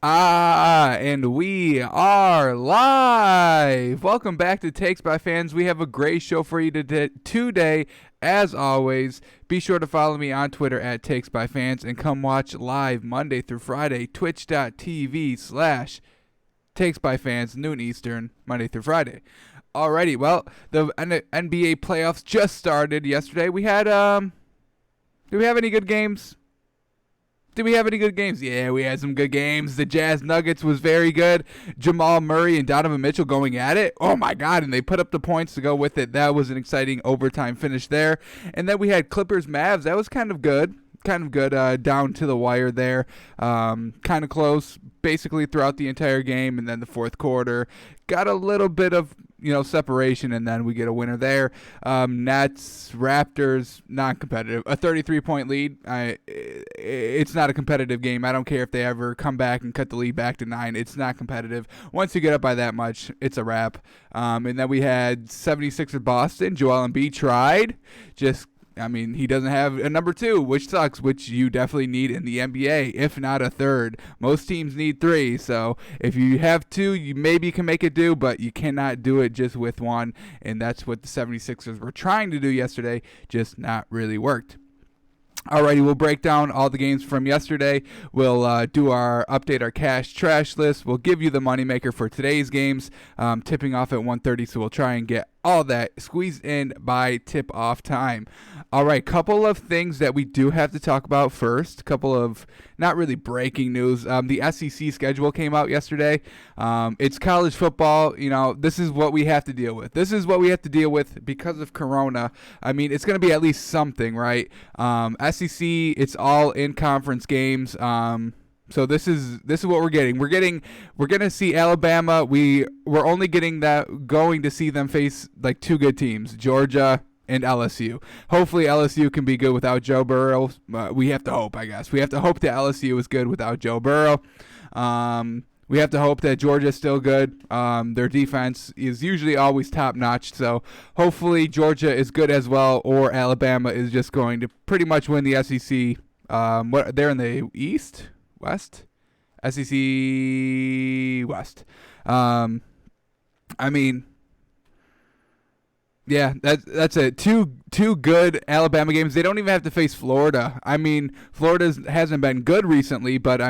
And we are live. Welcome back to Takes by Fans. We have a great show for you today. As always, be sure to follow me on Twitter at Takes by Fans and come watch live Monday through Friday, twitch.tv/Takes by Fans, noon Eastern, Monday through Friday. Alrighty, well, the NBA playoffs just started yesterday. We had, do we have any good games? Did we have any good games? Yeah, we had some good games. The Jazz Nuggets was very good. Jamal Murray and Donovan Mitchell going at it. Oh, my God, and they put up the points to go with it. That was an exciting overtime finish there. And then we had Clippers Mavs. That was kind of good. Down to the wire there. Kind of close basically throughout the entire game. And then the fourth quarter got a little bit of separation, and then we get a winner there. Nets, Raptors, not competitive. A 33-point lead. It's not a competitive game. I don't care if they ever come back and cut the lead back to 9. It's not competitive. Once you get up by that much, it's a wrap. And then we had 76ers Boston. Joel Embiid tried. He doesn't have a number 2, which sucks, which you definitely need in the NBA, if not a third. Most teams need 3, so if you have 2, you maybe can make it do, but you cannot do it just with 1, and that's what the 76ers were trying to do yesterday, just not really worked. Alrighty, we'll break down all the games from yesterday. We'll update our cash trash list. We'll give you the moneymaker for today's games, tipping off at 1:30. So we'll try and get all that squeezed in by tip-off time. All right, couple of things that we do have to talk about first. Couple of not really breaking news. The SEC schedule came out yesterday. It's college football. This is what we have to deal with. This is what we have to deal with because of Corona. It's going to be at least something, right? SEC, it's all in conference games. So this is what we're getting. We're gonna see Alabama. We're only going to see them face like 2 good teams, Georgia and LSU. Hopefully LSU can be good without Joe Burrow. We have to hope, I guess. We have to hope that LSU is good without Joe Burrow. We have to hope that Georgia's still good. Their defense is usually always top notch. So hopefully Georgia is good as well, or Alabama is just going to pretty much win the SEC. They're in the East. West? SEC West. Yeah, that's it. Two good Alabama games. They don't even have to face Florida. Florida hasn't been good recently, but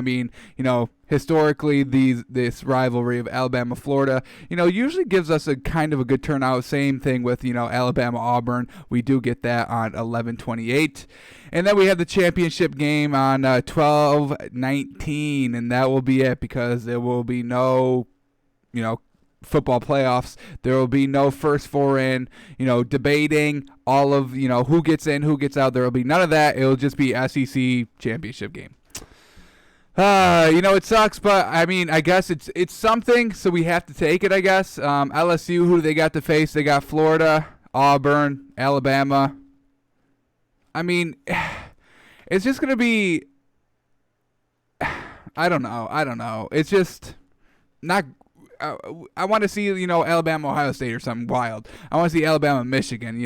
historically this rivalry of Alabama-Florida, usually gives us a kind of a good turnout. Same thing with, Alabama-Auburn. We do get that on 11/28. And then we have the championship game on 12/19, and that will be it because there will be no, football playoffs. There will be no first 4 in, debating all of, who gets in, who gets out. There will be none of that. It will just be SEC championship game. It sucks, but I guess it's something, so we have to take it, I guess. LSU, who do they got to face? They got Florida, Auburn, Alabama. It's just going to be, I don't know. It's just not, I want to see, Alabama, Ohio State or something wild. I want to see Alabama, Michigan,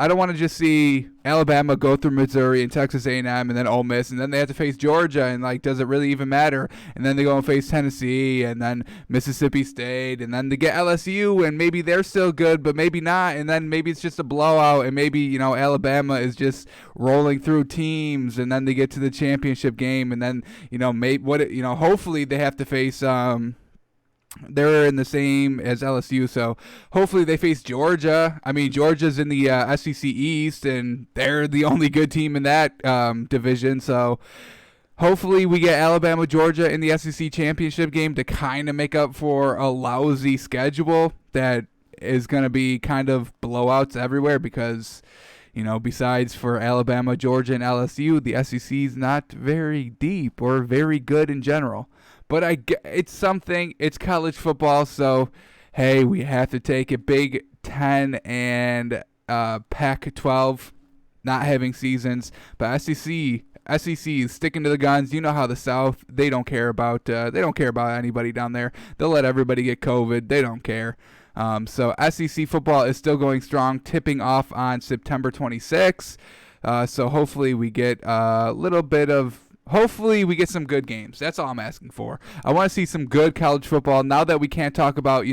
I don't want to just see Alabama go through Missouri and Texas A&M and then Ole Miss, and then they have to face Georgia, and, does it really even matter? And then they go and face Tennessee and then Mississippi State, and then they get LSU, and maybe they're still good, but maybe not, and then maybe it's just a blowout, and maybe, Alabama is just rolling through teams, and then they get to the championship game, and then, hopefully they have to face, they're in the same as LSU, so hopefully they face Georgia. Georgia's in the SEC East, and they're the only good team in that division, so hopefully we get Alabama, Georgia in the SEC championship game to kind of make up for a lousy schedule that is going to be kind of blowouts everywhere because, besides for Alabama, Georgia, and LSU, the SEC is not very deep or very good in general. But it's something. It's college football, so hey, we have to take it. Big 10 and Pac-12 not having seasons, but SEC is sticking to the guns. You know how the South, they don't care about anybody down there. They'll let everybody get COVID. They don't care. So SEC football is still going strong, tipping off on September 26th. So hopefully we get a little bit of hopefully we get some good games. That's all I'm asking for. I want to see some good college football now that we can't talk about,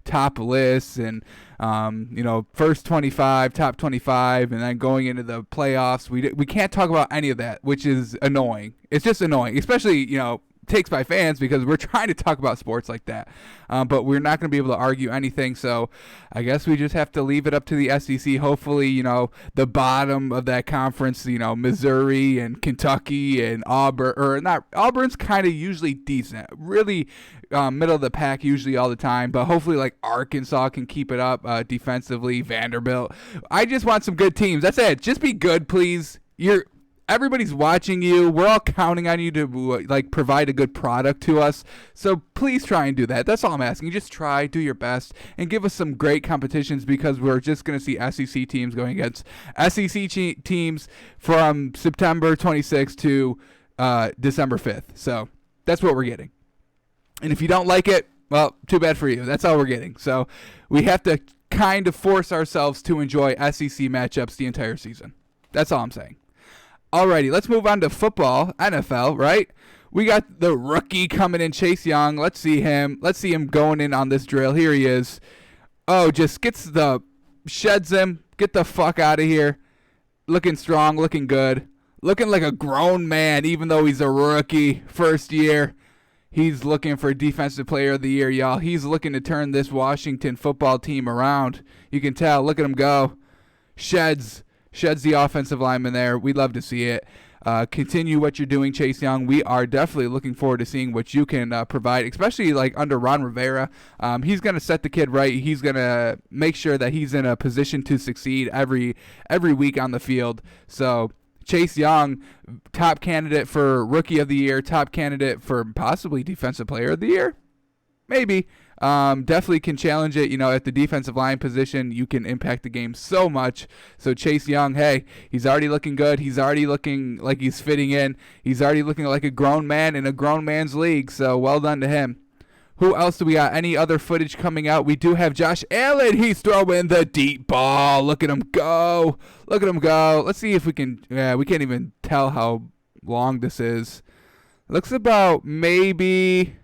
top lists and, first 25, top 25, and then going into the playoffs. We can't talk about any of that, which is annoying. It's just annoying, especially, takes by fans because we're trying to talk about sports like that. But we're not going to be able to argue anything. So I guess we just have to leave it up to the SEC. Hopefully, the bottom of that conference, Missouri and Kentucky and Auburn, or not, Auburn's kind of usually decent, really middle of the pack usually all the time. But hopefully like Arkansas can keep it up defensively, Vanderbilt. I just want some good teams. That's it. Just be good, please. Everybody's watching you. We're all counting on you to provide a good product to us. So please try and do that. That's all I'm asking. Just try, do your best, and give us some great competitions because we're just going to see SEC teams going against SEC teams from September 26th to December 5th. So that's what we're getting. And if you don't like it, well, too bad for you. That's all we're getting. So we have to kind of force ourselves to enjoy SEC matchups the entire season. That's all I'm saying. Alrighty, let's move on to football, NFL, right? We got the rookie coming in, Chase Young. Let's see him. Let's see him going in on this drill. Here he is. Oh, just sheds him. Get the fuck out of here. Looking strong, looking good. Looking like a grown man, even though he's a rookie, first year. He's looking for Defensive Player of the Year, y'all. He's looking to turn this Washington football team around. You can tell. Look at him go. Sheds the offensive lineman there. We'd love to see it. Continue what you're doing, Chase Young. We are definitely looking forward to seeing what you can provide, especially like under Ron Rivera. He's going to set the kid right. He's going to make sure that he's in a position to succeed every week on the field. So Chase Young, top candidate for Rookie of the Year, top candidate for possibly Defensive Player of the Year. Maybe. Definitely can challenge it. At the defensive line position, you can impact the game so much. So Chase Young, hey, he's already looking good. He's already looking like he's fitting in. He's already looking like a grown man in a grown man's league. So well done to him. Who else do we got? Any other footage coming out? We do have Josh Allen. He's throwing the deep ball. Look at him go. Look at him go. Let's see if we can. Yeah, we can't even tell how long this is. Looks about maybe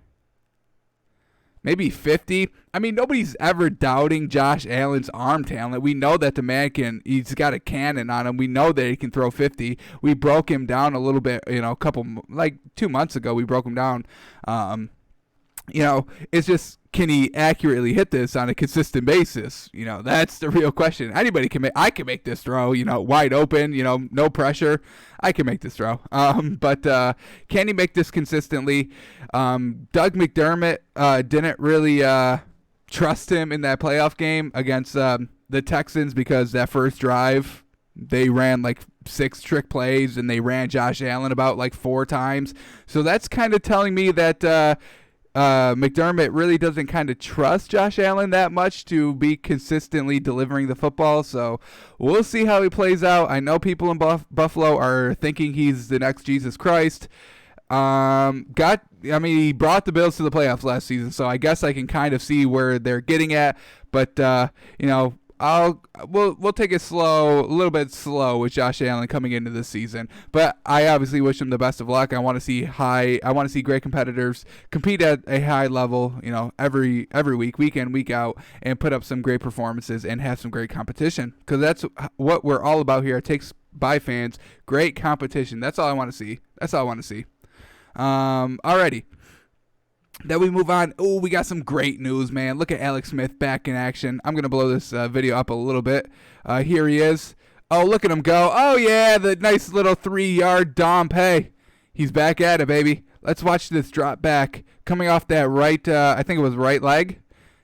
50. I mean, nobody's ever doubting Josh Allen's arm talent. We know that the man he's got a cannon on him. We know that he can throw 50. We broke him down a little bit, 2 months ago, we broke him down. It's just, can he accurately hit this on a consistent basis? That's the real question. Anybody I can make this throw, wide open, no pressure. I can make this throw. But can he make this consistently? Doug McDermott didn't really trust him in that playoff game against the Texans because that first drive, they ran like 6 trick plays and they ran Josh Allen about like 4 times. So that's kind of telling me that McDermott really doesn't kind of trust Josh Allen that much to be consistently delivering the football. So we'll see how he plays out. I know people in Buffalo are thinking he's the next Jesus Christ. He brought the Bills to the playoffs last season, so I guess I can kind of see where they're getting at. But we'll take it a little bit slow with Josh Allen coming into this season. But I obviously wish him the best of luck. I want to see great competitors compete at a high level, every week in, week out, and put up some great performances and have some great competition. Because that's what we're all about here. It takes by fans, great competition. That's all I want to see. Alrighty. Then we move on. Oh, we got some great news, man. Look at Alex Smith back in action. I'm going to blow this video up a little bit. Here he is. Oh, look at him go. Oh, yeah, the nice little 3-yard dump. Hey, he's back at it, baby. Let's watch this drop back. Coming off that right, I think it was right leg.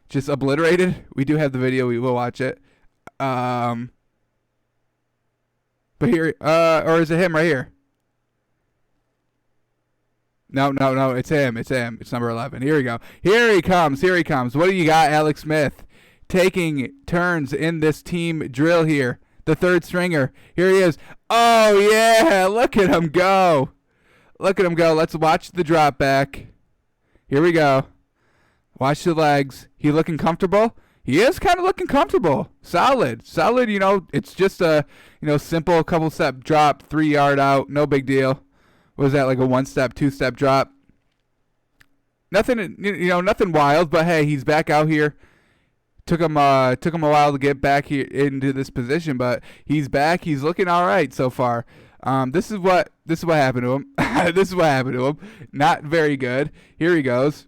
Just obliterated. We do have the video. We will watch it. But here, or is it him right here? No, it's him. It's number 11. Here we go. Here he comes. What do you got, Alex Smith? Taking turns in this team drill here. The third stringer. Here he is. Oh, yeah. Look at him go. Let's watch the drop back. Here we go. Watch the legs. He looking comfortable? He is kind of looking comfortable. Solid. It's just a, simple couple step drop, 3-yard out. No big deal. Was that like a 1-step, 2-step drop? Nothing, nothing wild, but hey, he's back out here. Took him a while to get back here into this position, but he's back. He's looking all right so far. This is what happened to him. This is what happened to him. Not very good. Here he goes.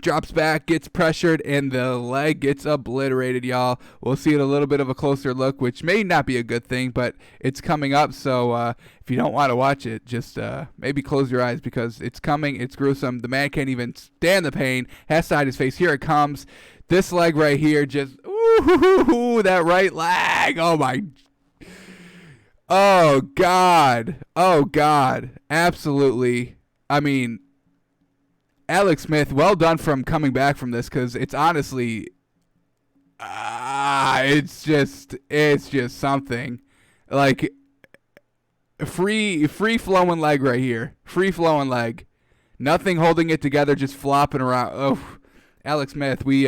Drops back, gets pressured, and the leg gets obliterated, y'all. We'll see it a little bit of a closer look, which may not be a good thing, but it's coming up. So if you don't want to watch it, just maybe close your eyes because it's coming. It's gruesome. The man can't even stand the pain. Has to hide his face. Here it comes. This leg right here, just ooh, that right leg. Oh my. Oh God. Oh God. Absolutely. I mean, Alex Smith, well done from coming back from this because it's honestly, it's just something like free flowing leg right here, free flowing leg, nothing holding it together, just flopping around. Oh, Alex Smith, we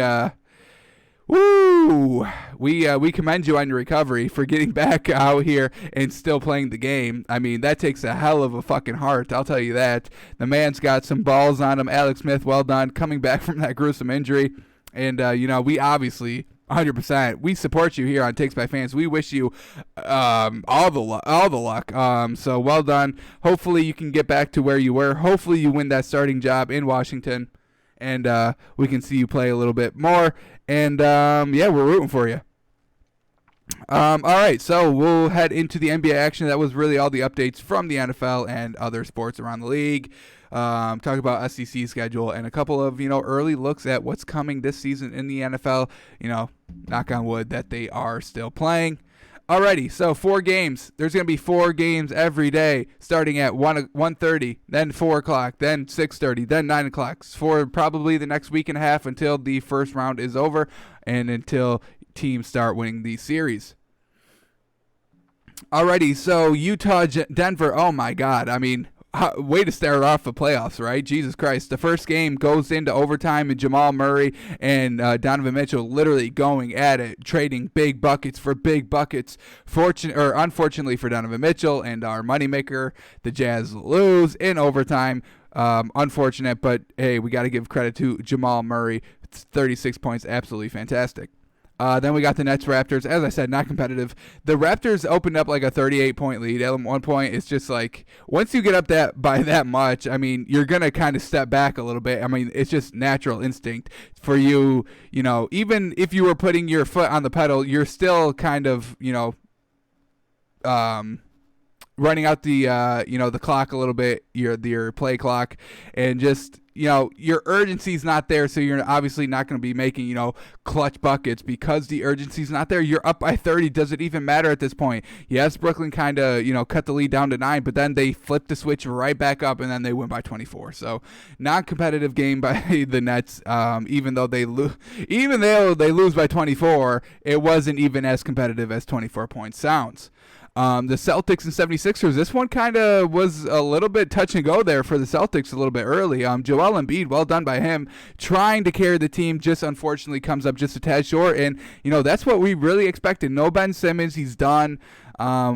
commend you on your recovery for getting back out here and still playing the game. I mean, that takes a hell of a fucking heart, I'll tell you that. The man's got some balls on him. Alex Smith, well done, coming back from that gruesome injury. And, we obviously 100%. We support you here on Takes by Fans. We wish you all the luck. So well done. Hopefully you can get back to where you were. Hopefully you win that starting job in Washington. And we can see you play a little bit more. And, we're rooting for you. All right, so we'll head into the NBA action. That was really all the updates from the NFL and other sports around the league. Talk about SEC schedule and a couple of, early looks at what's coming this season in the NFL. Knock on wood that they are still playing. Alrighty, so 4 games. There's going to be 4 games every day, starting at 1:30, then 4 o'clock, then 6:30, then 9 o'clock, for probably the next week and a half until the first round is over and until teams start winning these series. Alrighty, so Utah, Denver, oh my God, I mean, way to start off the playoffs, right? Jesus Christ. The first game goes into overtime and Jamal Murray and Donovan Mitchell literally going at it, trading big buckets for big buckets. Unfortunately for Donovan Mitchell and our moneymaker, the Jazz lose in overtime. Unfortunate, but hey, we got to give credit to Jamal Murray. 36 points, absolutely fantastic. Then we got the Nets Raptors. As I said, not competitive. The Raptors opened up like a 38-point lead. At one point, it's just like once you get up by that much, I mean, you're going to kind of step back a little bit. I mean, it's just natural instinct for you. Even if you were putting your foot on the pedal, you're still kind of, running out the the clock a little bit, your play clock, and just your urgency's not there, so you're obviously not going to be making clutch buckets because the urgency's not there. You're up by 30. Does it even matter at this point? Yes, Brooklyn kind of cut the lead down to 9, but then they flipped the switch right back up and then they win by 24. So non-competitive game by the Nets. Even though they lose by 24, it wasn't even as competitive as 24 points sounds. The Celtics and 76ers, this one kind of was a little bit touch and go there for the Celtics a little bit early. Joel Embiid, well done by him, trying to carry the team, just unfortunately comes up just a tad short. And, that's what we really expected. No Ben Simmons, he's done.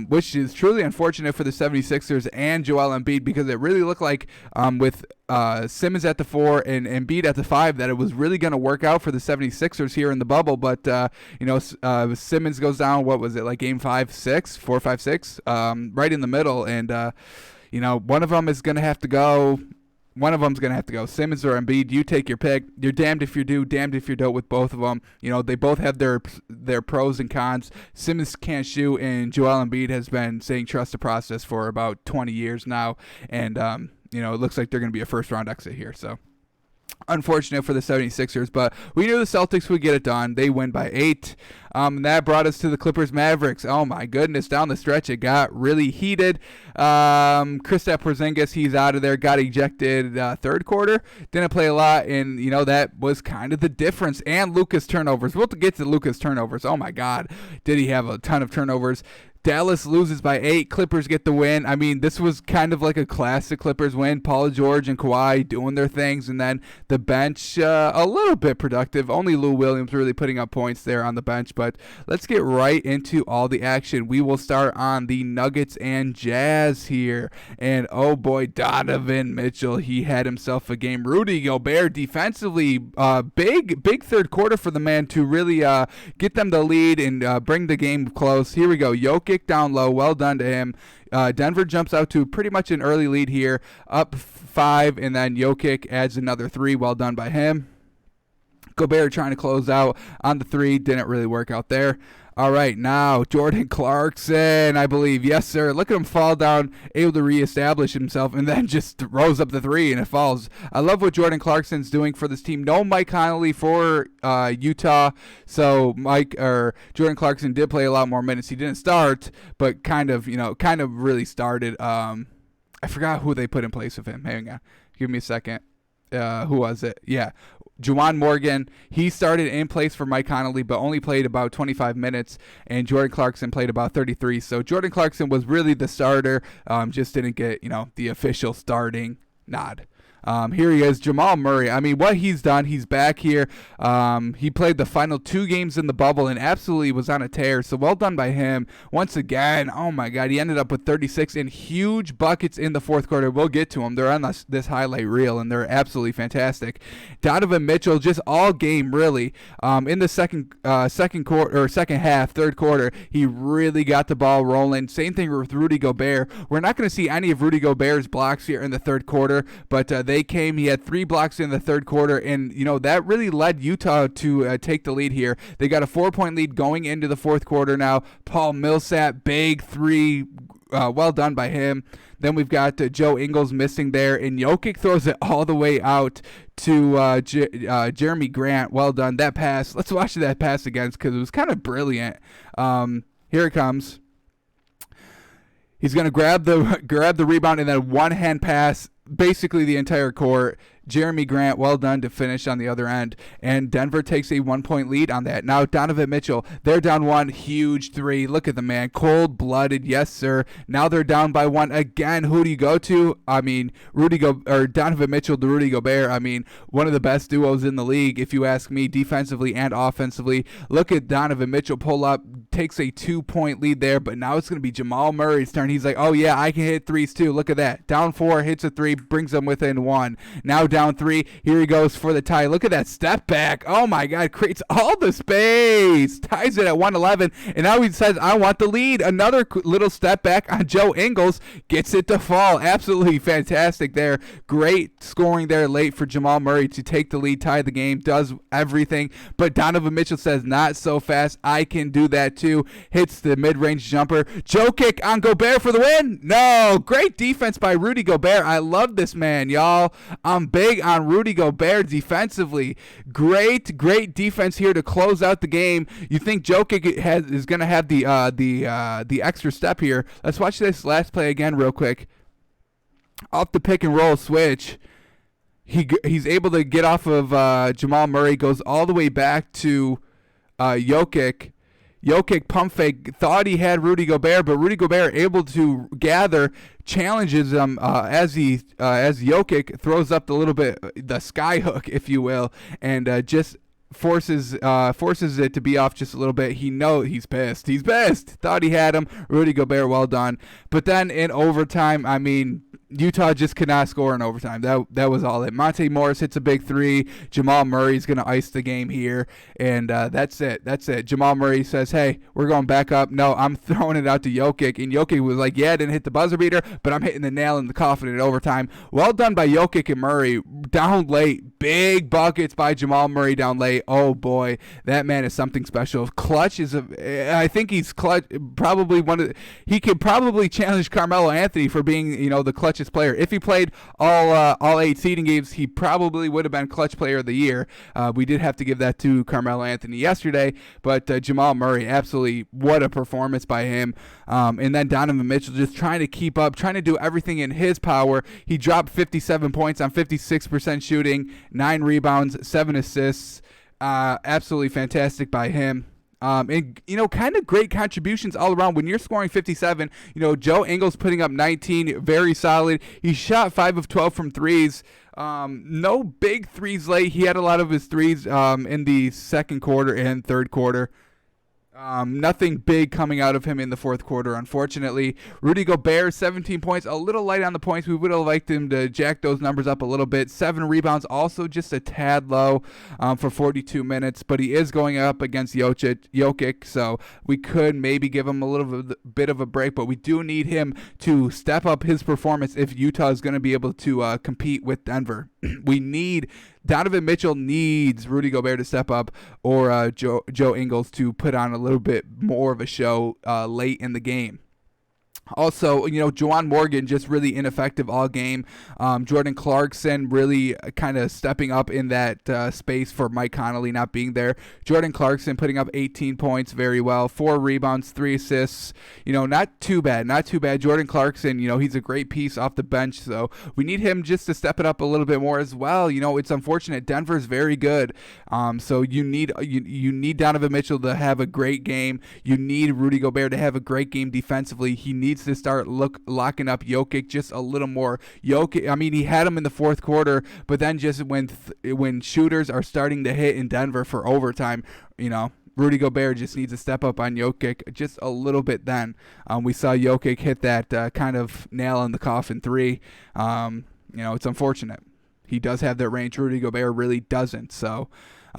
Which is truly unfortunate for the 76ers and Joel Embiid because it really looked like with Simmons at the 4 and Embiid at the 5 that it was really going to work out for the 76ers here in the bubble. But, Simmons goes down, what was it, like game 4, 5, 6, right in the middle. And, one of them is going to have to go. Simmons or Embiid, you take your pick. You're damned if you do, damned if you don't with both of them. They both have their pros and cons. Simmons can't shoot, and Joel Embiid has been saying trust the process for about 20 years now. And, it looks like they're going to be a first-round exit here. So unfortunate for the 76ers, but we knew the Celtics would get it done. They win by 8. That brought us to the Clippers Mavericks. Oh my goodness, down the stretch it got really heated. Kristaps Porzingis, he's out of there, got ejected third quarter. Didn't play a lot, and that was kind of the difference. And Luka's turnovers. We'll get to Luka's turnovers. Oh my God, did he have a ton of turnovers? Dallas loses by 8. Clippers get the win. I mean, this was kind of like a classic Clippers win. Paul George and Kawhi doing their things, and then the bench a little bit productive. Only Lou Williams really putting up points there on the bench. But let's get right into all the action. We will start on the Nuggets and Jazz here. And oh boy, Donovan Mitchell, he had himself a game. Rudy Gobert defensively, big third quarter for the man to really get them the lead and bring the game close. Here we go. Jokic down low. Well done to him. Denver jumps out to pretty much an early lead here, up 5, and then Jokic adds another 3. Well done by him. Gobert trying to close out on the 3. Didn't really work out there. All right, now Jordan Clarkson, I believe. Yes, sir. Look at him fall down, able to reestablish himself, and then just throws up the 3, and it falls. I love what Jordan Clarkson's doing for this team. No Mike Conley for Utah, so Jordan Clarkson did play a lot more minutes. He didn't start, but kind of really started. I forgot who they put in place of him. Hang on. Give me a second. Who was it? Yeah. Juwan Morgan, he started in place for Mike Conley, but only played about 25 minutes, and Jordan Clarkson played about 33. So Jordan Clarkson was really the starter, just didn't get, the official starting nod. Here he is, Jamal Murray. I mean, what he's done, he's back here. He played the final 2 games in the bubble and absolutely was on a tear. So well done by him. Once again, oh my God, he ended up with 36 and huge buckets in the fourth quarter. We'll get to them. They're on this highlight reel, and they're absolutely fantastic. Donovan Mitchell, just all game really. In the second half, third quarter, he really got the ball rolling. Same thing with Rudy Gobert. We're not going to see any of Rudy Gobert's blocks here in the third quarter, but they came. He had 3 blocks in the third quarter, and that really led Utah to take the lead here. They got a 4-point lead going into the fourth quarter now. Paul Millsap, big 3, well done by him. Then we've got Joe Ingles missing there, and Jokic throws it all the way out to Jeremy Grant. Well done. That pass. Let's watch that pass again because it was kind of brilliant. Here it comes. He's going to grab the rebound and then one-hand pass basically the entire court. Jeremy Grant, well done to finish on the other end. And Denver takes a 1-point lead on that. Now Donovan Mitchell, they're down 1, huge 3. Look at the man, cold-blooded, yes sir. Now they're down by 1 again. Who do you go to? I mean, Donovan Mitchell to Rudy Gobert. I mean, one of the best duos in the league, if you ask me, defensively and offensively. Look at Donovan Mitchell pull up, takes a 2-point lead there, but now it's going to be Jamal Murray's turn. He's like, oh yeah, I can hit threes too. Look at that. Down 4, hits a 3, brings them within 1. Now down 3. Here he goes for the tie. Look at that step back. Oh my God, creates all the space. Ties it at 111, and now he says, I want the lead. Another little step back on Joe Ingles. Gets it to fall. Absolutely fantastic there. Great scoring there late for Jamal Murray to take the lead, tie the game, does everything. But Donovan Mitchell says, not so fast. I can do that too. Hits the mid-range jumper. Jokic on Gobert for the win. No, great defense by Rudy Gobert. I love this man, y'all. I'm big on Rudy Gobert defensively. Great defense here to close out the game. You think Jokic is going to have the extra step here. Let's watch this last play again real quick. Off the pick and roll switch. He's able to get off of Jamal Murray, goes all the way back to Jokic. Jokic pump fake, thought he had Rudy Gobert, but Rudy Gobert able to gather, challenges him as Jokic throws up the sky hook, if you will, and just forces it to be off just a little bit. He's pissed. He's pissed. Thought he had him. Rudy Gobert, well done. But then in overtime, I mean, Utah just could not score in overtime. That was all it. Monte Morris hits a big 3. Jamal Murray's going to ice the game here, and that's it. Jamal Murray says, hey, we're going back up. No, I'm throwing it out to Jokic, and Jokic was like, yeah, I didn't hit the buzzer beater, but I'm hitting the nail in the coffin in overtime. Well done by Jokic and Murray. Down late. Big buckets by Jamal Murray down late. Oh, boy. That man is something special. Clutch is I think he's clutch. Probably he could probably challenge Carmelo Anthony for being, the clutch player. If he played all 8 seeding games, he probably would have been clutch player of the year. We did have to give that to Carmelo Anthony yesterday, but Jamal Murray, absolutely, what a performance by him. And then Donovan Mitchell just trying to keep up, trying to do everything in his power. He dropped 57 points on 56% shooting, 9 rebounds, 7 assists. Absolutely fantastic by him. And, kind of great contributions all around. When you're scoring 57, Joe Ingles putting up 19, very solid. He shot 5 of 12 from threes. No big threes late. He had a lot of his threes in the second quarter and third quarter. Nothing big coming out of him in the fourth quarter, unfortunately. Rudy Gobert, 17 points, a little light on the points. We would have liked him to jack those numbers up a little bit. 7 rebounds, also just a tad low for 42 minutes, but he is going up against Jokic, so we could maybe give him a little bit of a break, but we do need him to step up his performance if Utah is going to be able to compete with Denver. Donovan Mitchell needs Rudy Gobert to step up, or Joe Ingles to put on a little bit more of a show late in the game. Also, Juwan Morgan just really ineffective all game. Jordan Clarkson really kind of stepping up in that space for Mike Conley not being there. Jordan Clarkson putting up 18 points very well, 4 rebounds, 3 assists. Not too bad. Jordan Clarkson, he's a great piece off the bench, so we need him just to step it up a little bit more as well. It's unfortunate. Denver's very good, so you need Donovan Mitchell to have a great game. You need Rudy Gobert to have a great game defensively. He needs to start locking up Jokic just a little more. Jokic, he had him in the fourth quarter, but then just when shooters are starting to hit in Denver for overtime, Rudy Gobert just needs to step up on Jokic just a little bit then. We saw Jokic hit that kind of nail in the coffin 3. It's unfortunate. He does have that range. Rudy Gobert really doesn't, so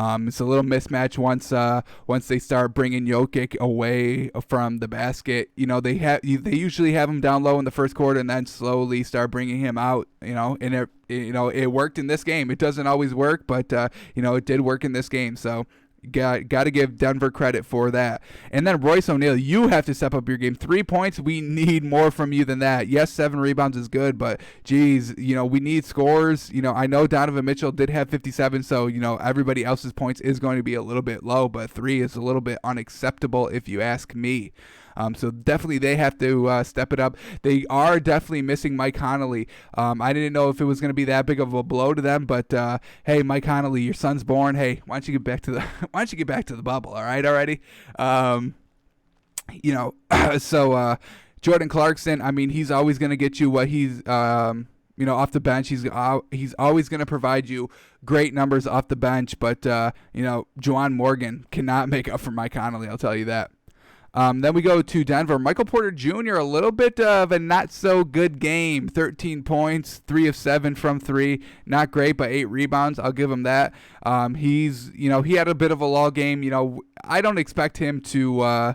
it's a little mismatch once they start bringing Jokic away from the basket. They usually have him down low in the first quarter and then slowly start bringing him out. And it worked in this game. It doesn't always work, but it did work in this game. So got to give Denver credit for that. And then Royce O'Neal, you have to step up your game. 3 points, we need more from you than that. Yes, 7 rebounds is good, but geez, we need scores. I know Donovan Mitchell did have 57, so everybody else's points is going to be a little bit low, but 3 is a little bit unacceptable if you ask me. So definitely they have to step it up. They are definitely missing Mike Conley. I didn't know if it was going to be that big of a blow to them, but hey, Mike Conley, your son's born. Hey, why don't you get back to the bubble? All right, already. So Jordan Clarkson. He's always going to get you what he's. Off the bench, he's always going to provide you great numbers off the bench. But Juwan Morgan cannot make up for Mike Conley. I'll tell you that. Then we go to Denver. Michael Porter Jr., a little bit of a not-so-good game. 13 points, 3 of 7 from 3. Not great, but 8 rebounds. I'll give him that. He had a bit of a lull game. I don't expect him to,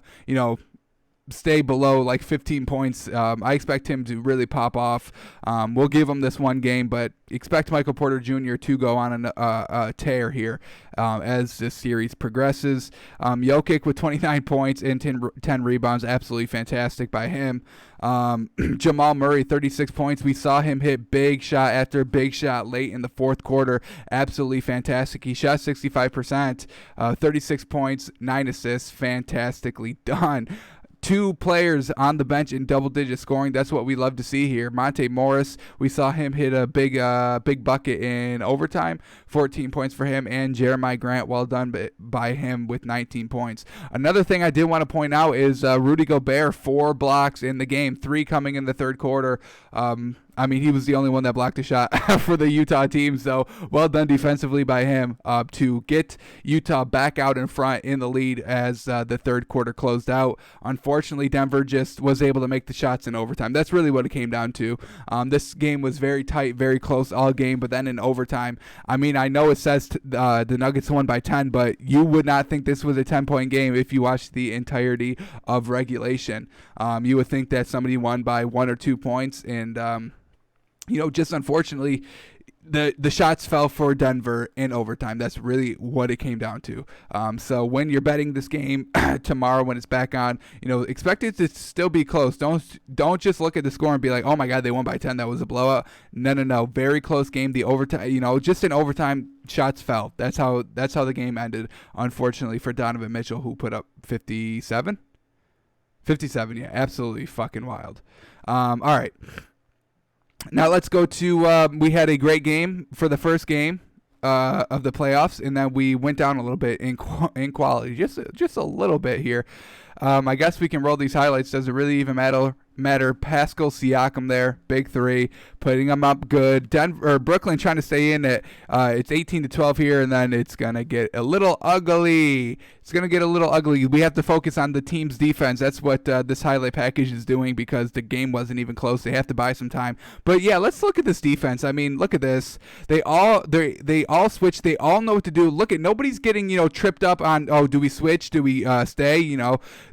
stay below like 15 points. I expect him to really pop off. We'll give him this one game, but expect Michael Porter Jr. to go on a tear here as this series progresses. Jokic with 29 points and 10 rebounds. Absolutely fantastic by him. Jamal Murray, 36 points. We saw him hit big shot after big shot late in the fourth quarter. Absolutely fantastic. He shot 65%, 36 points, 9 assists. Fantastically done. 2 players on the bench in double-digit scoring. That's what we love to see here. Monte Morris, we saw him hit a big bucket in overtime, 14 points for him, and Jeremiah Grant, well done by him with 19 points. Another thing I did want to point out is Rudy Gobert, 4 blocks in the game, 3 coming in the third quarter. He was the only one that blocked a shot for the Utah team, so well done defensively by him to get Utah back out in front in the lead as the third quarter closed out. Unfortunately, Denver just was able to make the shots in overtime. That's really what it came down to. This game was very tight, very close all game, but then in overtime, I know it says the Nuggets won by 10, but you would not think this was a 10-point game if you watched the entirety of regulation. You would think that somebody won by 1 or 2 points, and just unfortunately, the shots fell for Denver in overtime. That's really what it came down to. So when you're betting this game tomorrow when it's back on, expect it to still be close. Don't just look at the score and be like, oh my God, they won by 10. That was a blowout. No. Very close game. The overtime, just in overtime, shots fell. That's how the game ended. Unfortunately for Donovan Mitchell, who put up 57. 57, yeah, absolutely fucking wild. All right. Now let's go to, we had a great game for the first game. of the playoffs, and then we went down a little bit in quality, just a little bit here. I guess we can roll these highlights. Does it really even matter? Pascal Siakam there, big three, putting them up good. Brooklyn trying to stay in it. It's 18-12 here, and then it's gonna get a little ugly. We have to focus on the team's defense. That's what this highlight package is doing, because the game wasn't even close. They have to buy some time. But yeah, let's look at this defense. I mean, look at this. They all switch. They all know what to do. Look at, nobody's getting tripped up on, oh, do we switch? Do we stay?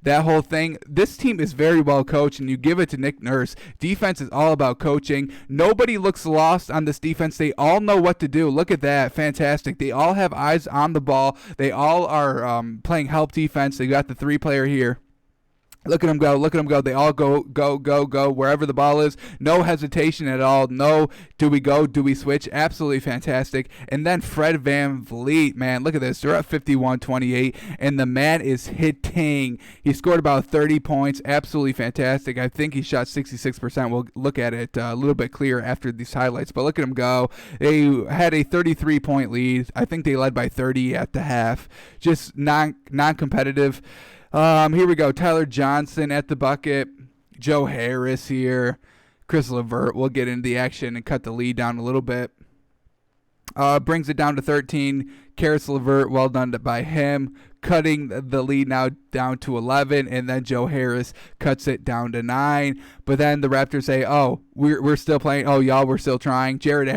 That whole thing. This team is very well coached, and you give it to Nick Nurse. Defense is all about coaching. Nobody looks lost on this defense. They all know what to do. Look at that. Fantastic. They all have eyes on the ball. They all are playing help defense. They got the 3-player here. Look at them go. They all go wherever the ball is. No hesitation at all. No, do we go? Do we switch? Absolutely fantastic. And then Fred VanVleet, man, look at this. They're up 51-28, and the man is hitting. He scored about 30 points. Absolutely fantastic. I think he shot 66%. We'll look at it a little bit clearer after these highlights, but look at him go. They had a 33-point lead. I think they led by 30 at the half. Just non-competitive. Here we go. Tyler Johnson at the bucket. Joe Harris here. Chris LeVert will get into the action and cut the lead down a little bit. Brings it down to 13. Karis LeVert, well done by him. Cutting the lead now down to 11, and then Joe Harris cuts it down to 9. But then the Raptors say, oh, we're still playing. Oh, y'all, we're still trying. Jarrett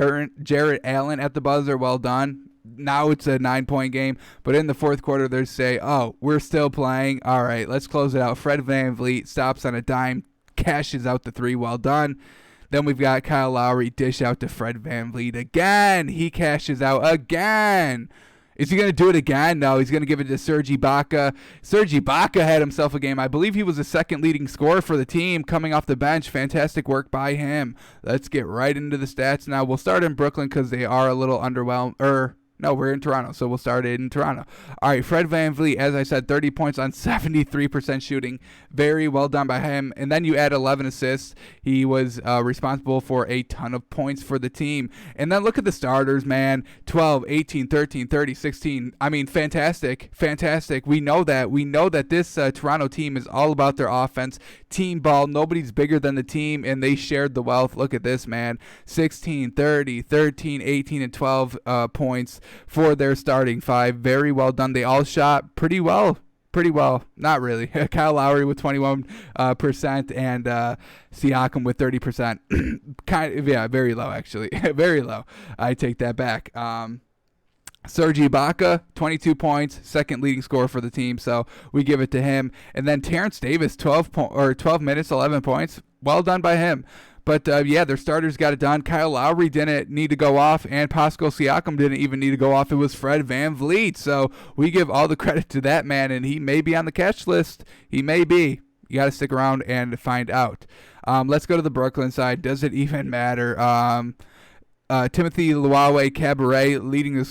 Allen at the buzzer, well done. Now it's a 9-point game, but in the fourth quarter, they say, oh, we're still playing. All right, let's close it out. Fred VanVleet stops on a dime, cashes out the 3. Well done. Then we've got Kyle Lowry dish out to Fred VanVleet again. He cashes out again. Is he going to do it again? No, he's going to give it to Serge Ibaka. Serge Ibaka had himself a game. I believe he was the second leading scorer for the team coming off the bench. Fantastic work by him. Let's get right into the stats now. We'll start in Brooklyn because they are a little underwhelmed. No, we're in Toronto, so we'll start it in Toronto. All right, Fred VanVleet, as I said, 30 points on 73% shooting. Very well done by him. And then you add 11 assists. He was responsible for a ton of points for the team. And then look at the starters, man. 12, 18, 13, 30, 16. I mean, fantastic. Fantastic. We know that. We know that this Toronto team is all about their offense. Team ball. Nobody's bigger than the team, and they shared the wealth. Look at this, man. 16, 30, 13, 18, and 12 points for their starting 5. Very well done. They all shot pretty well. Not really. Kyle Lowry with 21% and Siakam with 30%. Very low, actually. Very low. I take that back. Serge Ibaka, 22 points, second leading scorer for the team, so we give it to him. And then Terrence Davis, 12 minutes, 11 points. Well done by him. But, their starters got it done. Kyle Lowry didn't need to go off, and Pascal Siakam didn't even need to go off. It was Fred VanVleet. So we give all the credit to that man, and he may be on the catch list. He may be. You got to stick around and find out. Let's go to the Brooklyn side. Does it even matter? Timothy Luwawe Cabaret leading the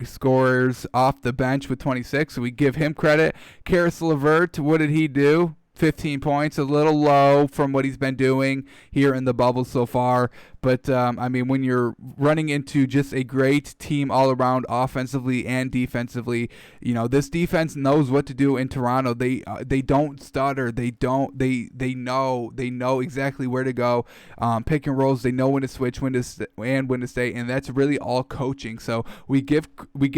scorers off the bench with 26. So we give him credit. Karis LeVert, what did he do? 15 points, a little low from what he's been doing here in the bubble so far. But, when you're running into just a great team all around offensively and defensively, this defense knows what to do in Toronto. They don't stutter. They know exactly where to go. Pick and rolls, they know when to switch, when to stay, and that's really all coaching. So we give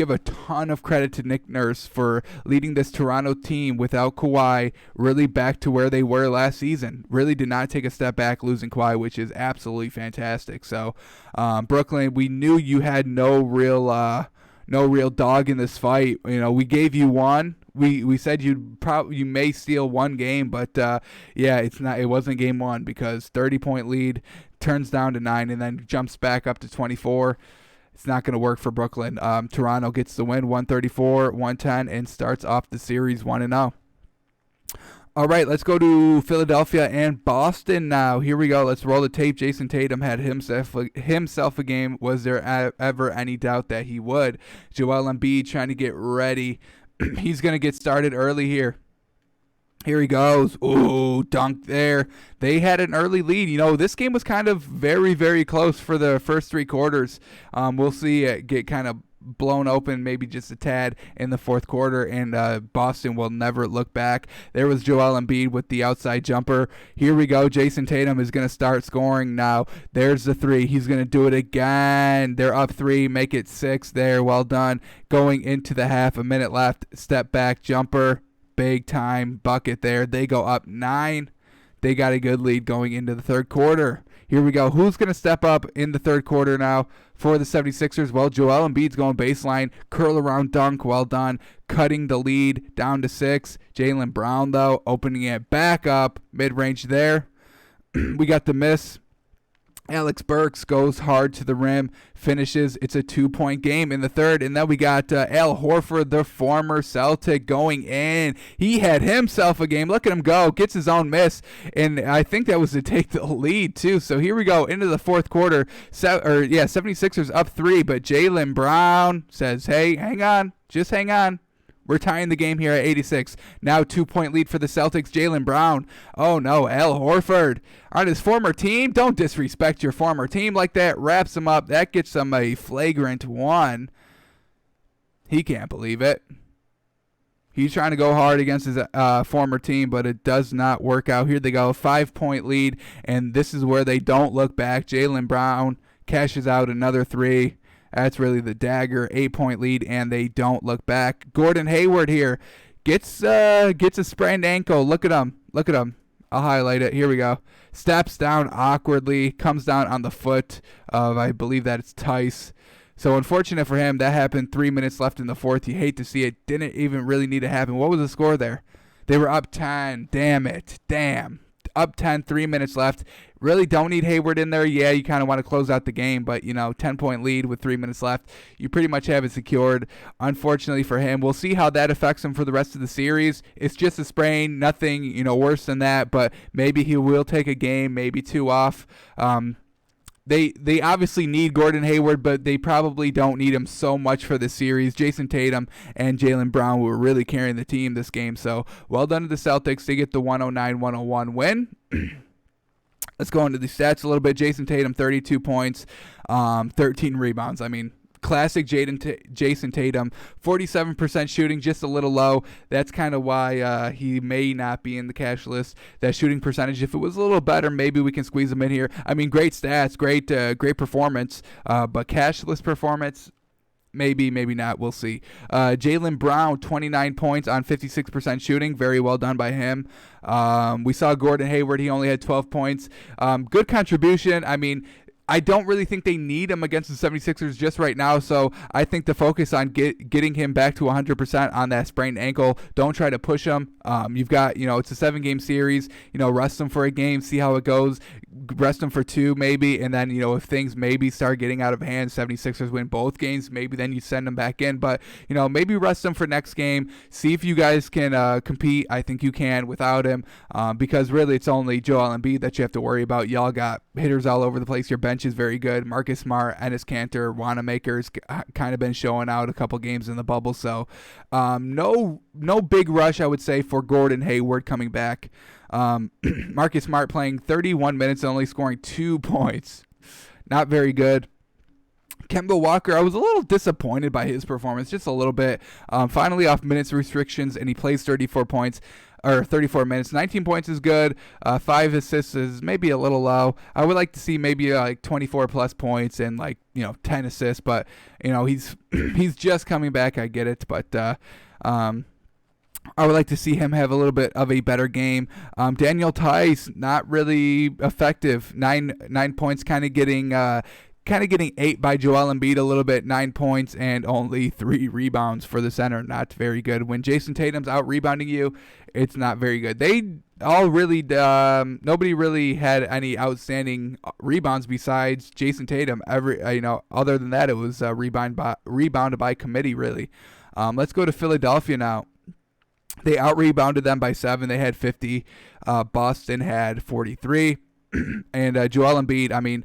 a ton of credit to Nick Nurse for leading this Toronto team without Kawhi really back to where they were last season. Really did not take a step back losing Kawhi, which is absolutely fantastic. So Brooklyn, we knew you had no real dog in this fight. We gave you one. We said you may steal one game, but it wasn't game 1 because 30-point lead turns down to 9 and then jumps back up to 24. It's not going to work for Brooklyn. Toronto gets the win, 134-110, and starts off the series 1-0. All right, let's go to Philadelphia and Boston now. Here we go. Let's roll the tape. Jason Tatum had himself a game. Was there ever any doubt that he would? Joel Embiid trying to get ready. He's going to get started early here. Here he goes. Ooh, dunk there. They had an early lead. This game was kind of very, very close for the first 3 quarters. We'll see it get kind of blown open maybe just a tad in the fourth quarter, and Boston will never look back. There was Joel Embiid with the outside jumper. Here we go. Jason Tatum is going to start scoring now. There's the three. He's going to do it again. They're up 3. Make it 6 there. Well done. Going into the half, a minute left. Step back jumper. Big time bucket there. They go up 9. They got a good lead going into the third quarter. Here we go. Who's going to step up in the third quarter now for the 76ers? Well, Joel Embiid's going baseline. Curl around dunk. Well done. Cutting the lead down to 6. Jaylen Brown, though, opening it back up. Mid-range there. We got the miss. Alex Burks goes hard to the rim, finishes. It's a 2-point game in the third. And then we got Al Horford, the former Celtic, going in. He had himself a game. Look at him go. Gets his own miss. And I think that was to take the lead, too. So here we go into the fourth quarter. 76ers up 3. But Jaylen Brown says, hey, hang on. Just hang on. We're tying the game here at 86. Now 2-point lead for the Celtics. Jaylen Brown. Oh, no. Al Horford on his former team. Don't disrespect your former team like that. Wraps him up. That gets him a flagrant 1. He can't believe it. He's trying to go hard against his former team, but it does not work out. Here they go. 5-point lead, and this is where they don't look back. Jaylen Brown cashes out another 3. That's really the dagger. 8-point lead, and they don't look back. Gordon Hayward here gets a sprained ankle. Look at him. Look at him. I'll highlight it. Here we go. Steps down awkwardly. Comes down on the foot of, I believe that it's Tice. So unfortunate for him. That happened 3 minutes left in the fourth. You hate to see it. Didn't even really need to happen. What was the score there? They were up 10. Damn it. Damn. Up 10, 3 minutes left. Really don't need Hayward in there. Yeah, you kind of want to close out the game, but, 10-point lead with 3 minutes left. You pretty much have it secured. Unfortunately for him, we'll see how that affects him for the rest of the series. It's just a sprain, nothing, worse than that, but maybe he will take a game, maybe 2 off. They obviously need Gordon Hayward, but they probably don't need him so much for the series. Jason Tatum and Jaylen Brown were really carrying the team this game. So well done to the Celtics. They get the 109-101 win. Let's go into the stats a little bit. Jason Tatum, 32 points, 13 rebounds. I mean, classic Jason Tatum, 47% shooting, just a little low. That's kind of why he may not be in the cash list. That shooting percentage, if it was a little better, maybe we can squeeze him in here. I mean, great stats, great performance, but cash list performance, maybe not. We'll see. Jaylen Brown, 29 points on 56% shooting. Very well done by him. We saw Gordon Hayward. He only had 12 points. Good contribution. I mean, I don't really think they need him against the 76ers just right now, so I think the focus on getting him back to 100% on that sprained ankle. Don't try to push him. You've got, it's a 7-game series. Rest him for a game, see how it goes. Rest him for 2 maybe, and then, if things maybe start getting out of hand, 76ers win both games, maybe then you send him back in. But, maybe rest him for next game. See if you guys can compete. I think you can without him, because really it's only Joel Embiid that you have to worry about. Y'all got hitters all over the place. Your bench is very good. Marcus Smart, Enes Kanter, Wanamaker's kind of been showing out a couple games in the bubble. So no big rush, I would say, for Gordon Hayward coming back. Marcus Smart playing 31 minutes and only scoring 2 points. Not very good. Kemba Walker, I was a little disappointed by his performance, just a little bit. Finally off minutes restrictions, and he plays 34 minutes. 19 points is good. 5 assists is maybe a little low. I would like to see maybe like 24 plus points and 10 assists, but he's just coming back. I get it, but I would like to see him have a little bit of a better game. Daniel Tice, not really effective. 9 points, kind of getting 8 by Joel Embiid a little bit, 9 points and only 3 rebounds for the center. Not very good. When Jason Tatum's out rebounding you, it's not very good. They all really, nobody really had any outstanding rebounds besides Jason Tatum. Other than that, it was rebounded by committee really. Let's go to Philadelphia now. They out-rebounded them by 7. They had 50. Boston had 43. And Joel Embiid, I mean,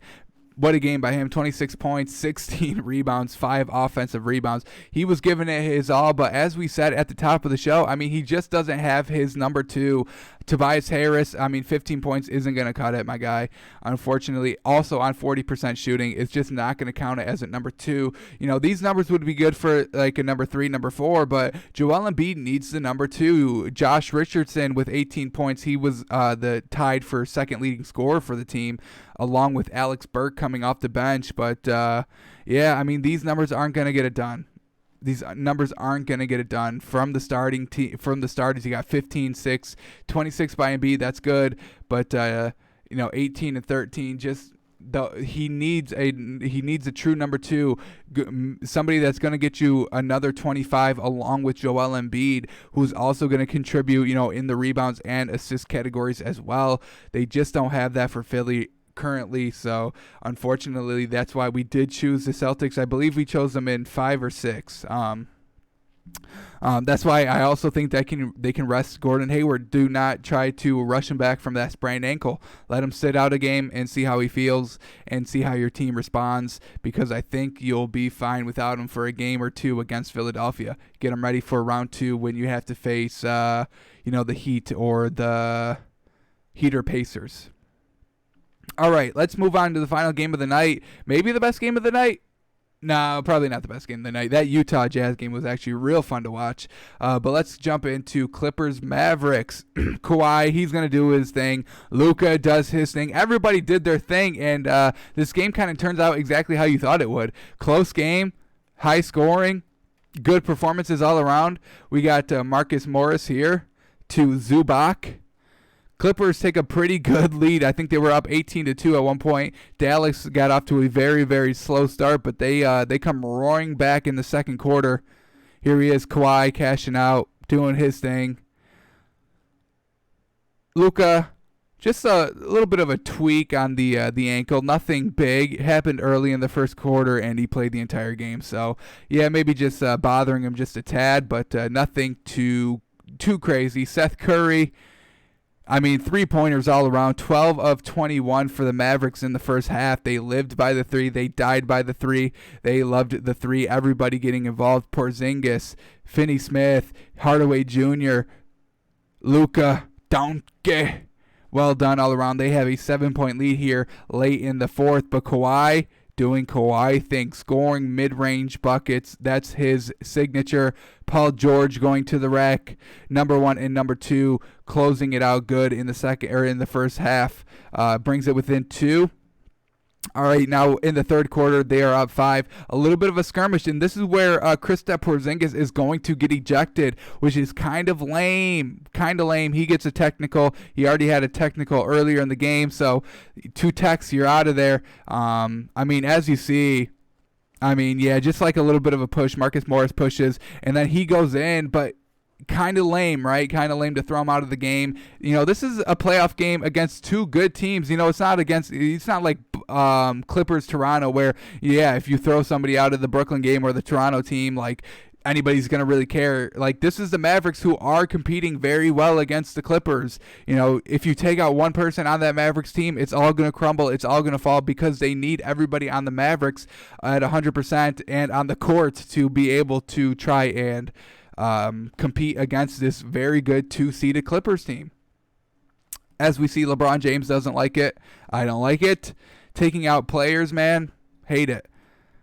What a game by him. 26 points, 16 rebounds, 5 offensive rebounds. He was giving it his all, but as we said at the top of the show, I mean, he just doesn't have his number 2, Tobias Harris. I mean, 15 points isn't going to cut it, my guy. Unfortunately, also on 40% shooting, it's just not going to count it as a number 2. You know, these numbers would be good for like a number 3, number 4, but Joel Embiid needs the number 2. Josh Richardson with 18 points. He was the tied for second leading scorer for the team, along with Alex Burke coming off the bench. But, yeah, I mean, these numbers aren't going to get it done. These numbers aren't going to get it done from the starting team. From the starters, you got 15, 6, 26 by Embiid. That's good. But, 18 and 13, just he needs a true number 2, somebody that's going to get you another 25 along with Joel Embiid, who's also going to contribute, in the rebounds and assist categories as well. They just don't have that for Philly currently, so unfortunately that's why we did choose the Celtics. I believe we chose them in 5 or 6. That's why I also think that they can rest Gordon Hayward. Do not try to rush him back from that sprained ankle. Let him sit out a game and see how he feels and see how your team responds, because I think you'll be fine without him for a game or 2 against Philadelphia. Get him ready for round 2 when you have to face the Heat or the Heat or Pacers. All right, let's move on to the final game of the night. Maybe the best game of the night? No, probably not the best game of the night. That Utah Jazz game was actually real fun to watch. But let's jump into Clippers Mavericks. Kawhi, he's going to do his thing. Luka does his thing. Everybody did their thing, and this game kind of turns out exactly how you thought it would. Close game, high scoring, good performances all around. We got Marcus Morris here to Zubac. Clippers take a pretty good lead. I think they were up 18-2 at one point. Dallas got off to a very, very slow start, but they come roaring back in the second quarter. Here he is, Kawhi, cashing out, doing his thing. Luka, just a little bit of a tweak on the ankle. Nothing big. It happened early in the first quarter, and he played the entire game. So, yeah, maybe just bothering him just a tad, but nothing too crazy. Seth Curry, I mean, 3-pointers all around. 12 of 21 for the Mavericks in the first half. They lived by the 3. They died by the 3. They loved the 3. Everybody getting involved. Porzingis, Finney-Smith, Hardaway Jr., Luka, Doncic. Well done all around. They have a 7-point lead here late in the fourth. But Kawhi doing Kawhi things, scoring mid-range buckets. That's his signature. Paul George going to the rack. Number 1 and number 2 closing it out good in the first half. Brings it within 2. All right, now in the third quarter, they are up 5. A little bit of a skirmish, and this is where Kristaps Porzingis is going to get ejected, which is kind of lame. He gets a technical. He already had a technical earlier in the game, so 2 techs, you're out of there. I mean, as you see, yeah, just like a little bit of a push. Marcus Morris pushes, and then he goes in, but kind of lame, right? Kind of lame to throw him out of the game. This is a playoff game against 2 good teams. It's not like Clippers Toronto where, yeah, if you throw somebody out of the Brooklyn game or the Toronto team, like, anybody's going to really care. Like, this is the Mavericks who are competing very well against the Clippers. If you take out one person on that Mavericks team, it's all going to crumble. It's all going to fall because they need everybody on the Mavericks at 100% and on the court to be able to try and compete against this very good 2-seeded Clippers team. As we see, LeBron James doesn't like it. I don't like it. Taking out players, man, hate it.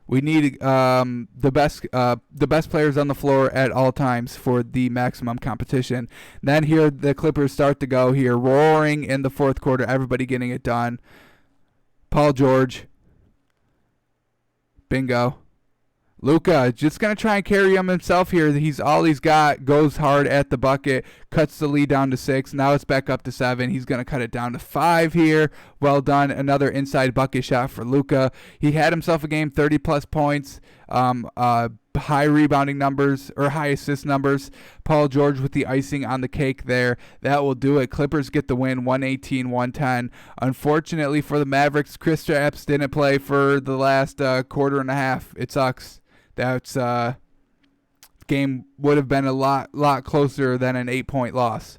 We need the best players on the floor at all times for the maximum competition. Then here the Clippers start to go here, roaring in the fourth quarter. Everybody getting it done. Paul George, bingo. Luka just going to try and carry him himself here. He's all he's got. Goes hard at the bucket. Cuts the lead down to 6. Now it's back up to 7. He's going to cut it down to 5 here. Well done. Another inside bucket shot for Luka. He had himself a game, 30-plus points. High rebounding numbers or high assist numbers. Paul George with the icing on the cake there. That will do it. Clippers get the win, 118-110. Unfortunately for the Mavericks, Kristaps didn't play for the last quarter and a half. It sucks. That's game would have been a lot closer than an 8-point loss.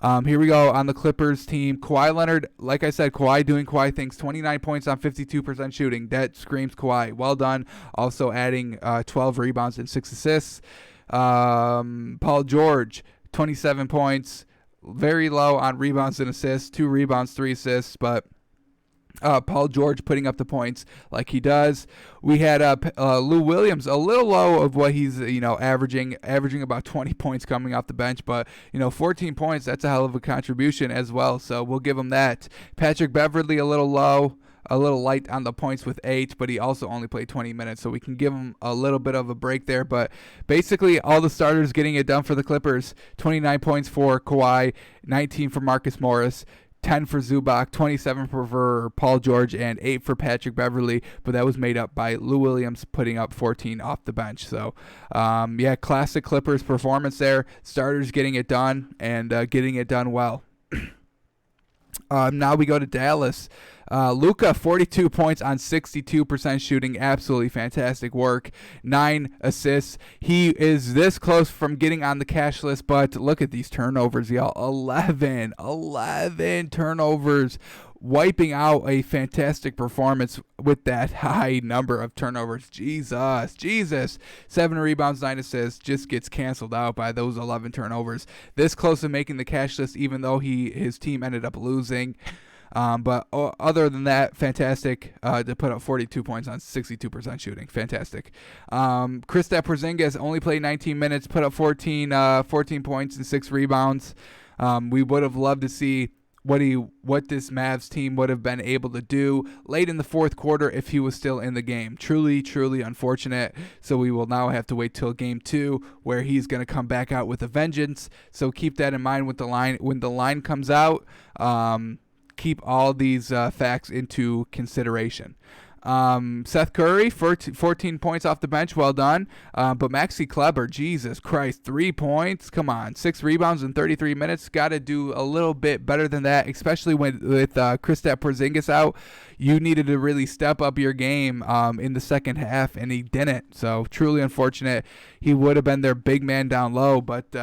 Here we go on the Clippers team. Kawhi Leonard, like I said, Kawhi doing Kawhi things. 29 points on 52% shooting. That screams Kawhi. Well done. Also adding 12 rebounds and 6 assists. Paul George, 27 points. Very low on rebounds and assists. 2 rebounds, 3 assists, but Paul George putting up the points like he does. We had Lou Williams a little low of what he's averaging about 20 points coming off the bench, but 14 points, that's a hell of a contribution as well, so we'll give him that. Patrick Beverley a little low, a little light on the points with 8, but he also only played 20 minutes, so we can give him a little bit of a break there. But basically all the starters getting it done for the Clippers. 29 points for Kawhi, 19 for Marcus Morris, 10 for Zubac, 27 for Paul George, and 8 for Patrick Beverley, but that was made up by Lou Williams putting up 14 off the bench. So, classic Clippers performance there. Starters getting it done and getting it done well. Now we go to Dallas. Luka, 42 points on 62% shooting. Absolutely fantastic work. 9 assists. He is this close from getting on the cash list, but look at these turnovers, y'all. 11 turnovers. Wiping out a fantastic performance with that high number of turnovers. Jesus. 7 rebounds, 9 assists. Just gets canceled out by those 11 turnovers. This close to making the cash list, even though his team ended up losing. But other than that, fantastic to put up 42 points on 62% shooting. Fantastic. Kristaps Porzingis only played 19 minutes, put up 14 points and 6 rebounds. We would have loved to see what this Mavs team would have been able to do late in the fourth quarter if he was still in the game. Truly unfortunate. So we will now have to wait till game 2 where he's going to come back out with a vengeance. So keep that in mind when the line comes out. Keep all these facts into consideration. Seth Curry, 14 points off the bench, well done. But Maxi Kleber, Jesus Christ, 3 points, come on, 6 rebounds in 33 minutes. Got to do a little bit better than that, especially with Kristaps Porzingis out. You needed to really step up your game in the second half, and he didn't. So truly unfortunate. He would have been their big man down low, but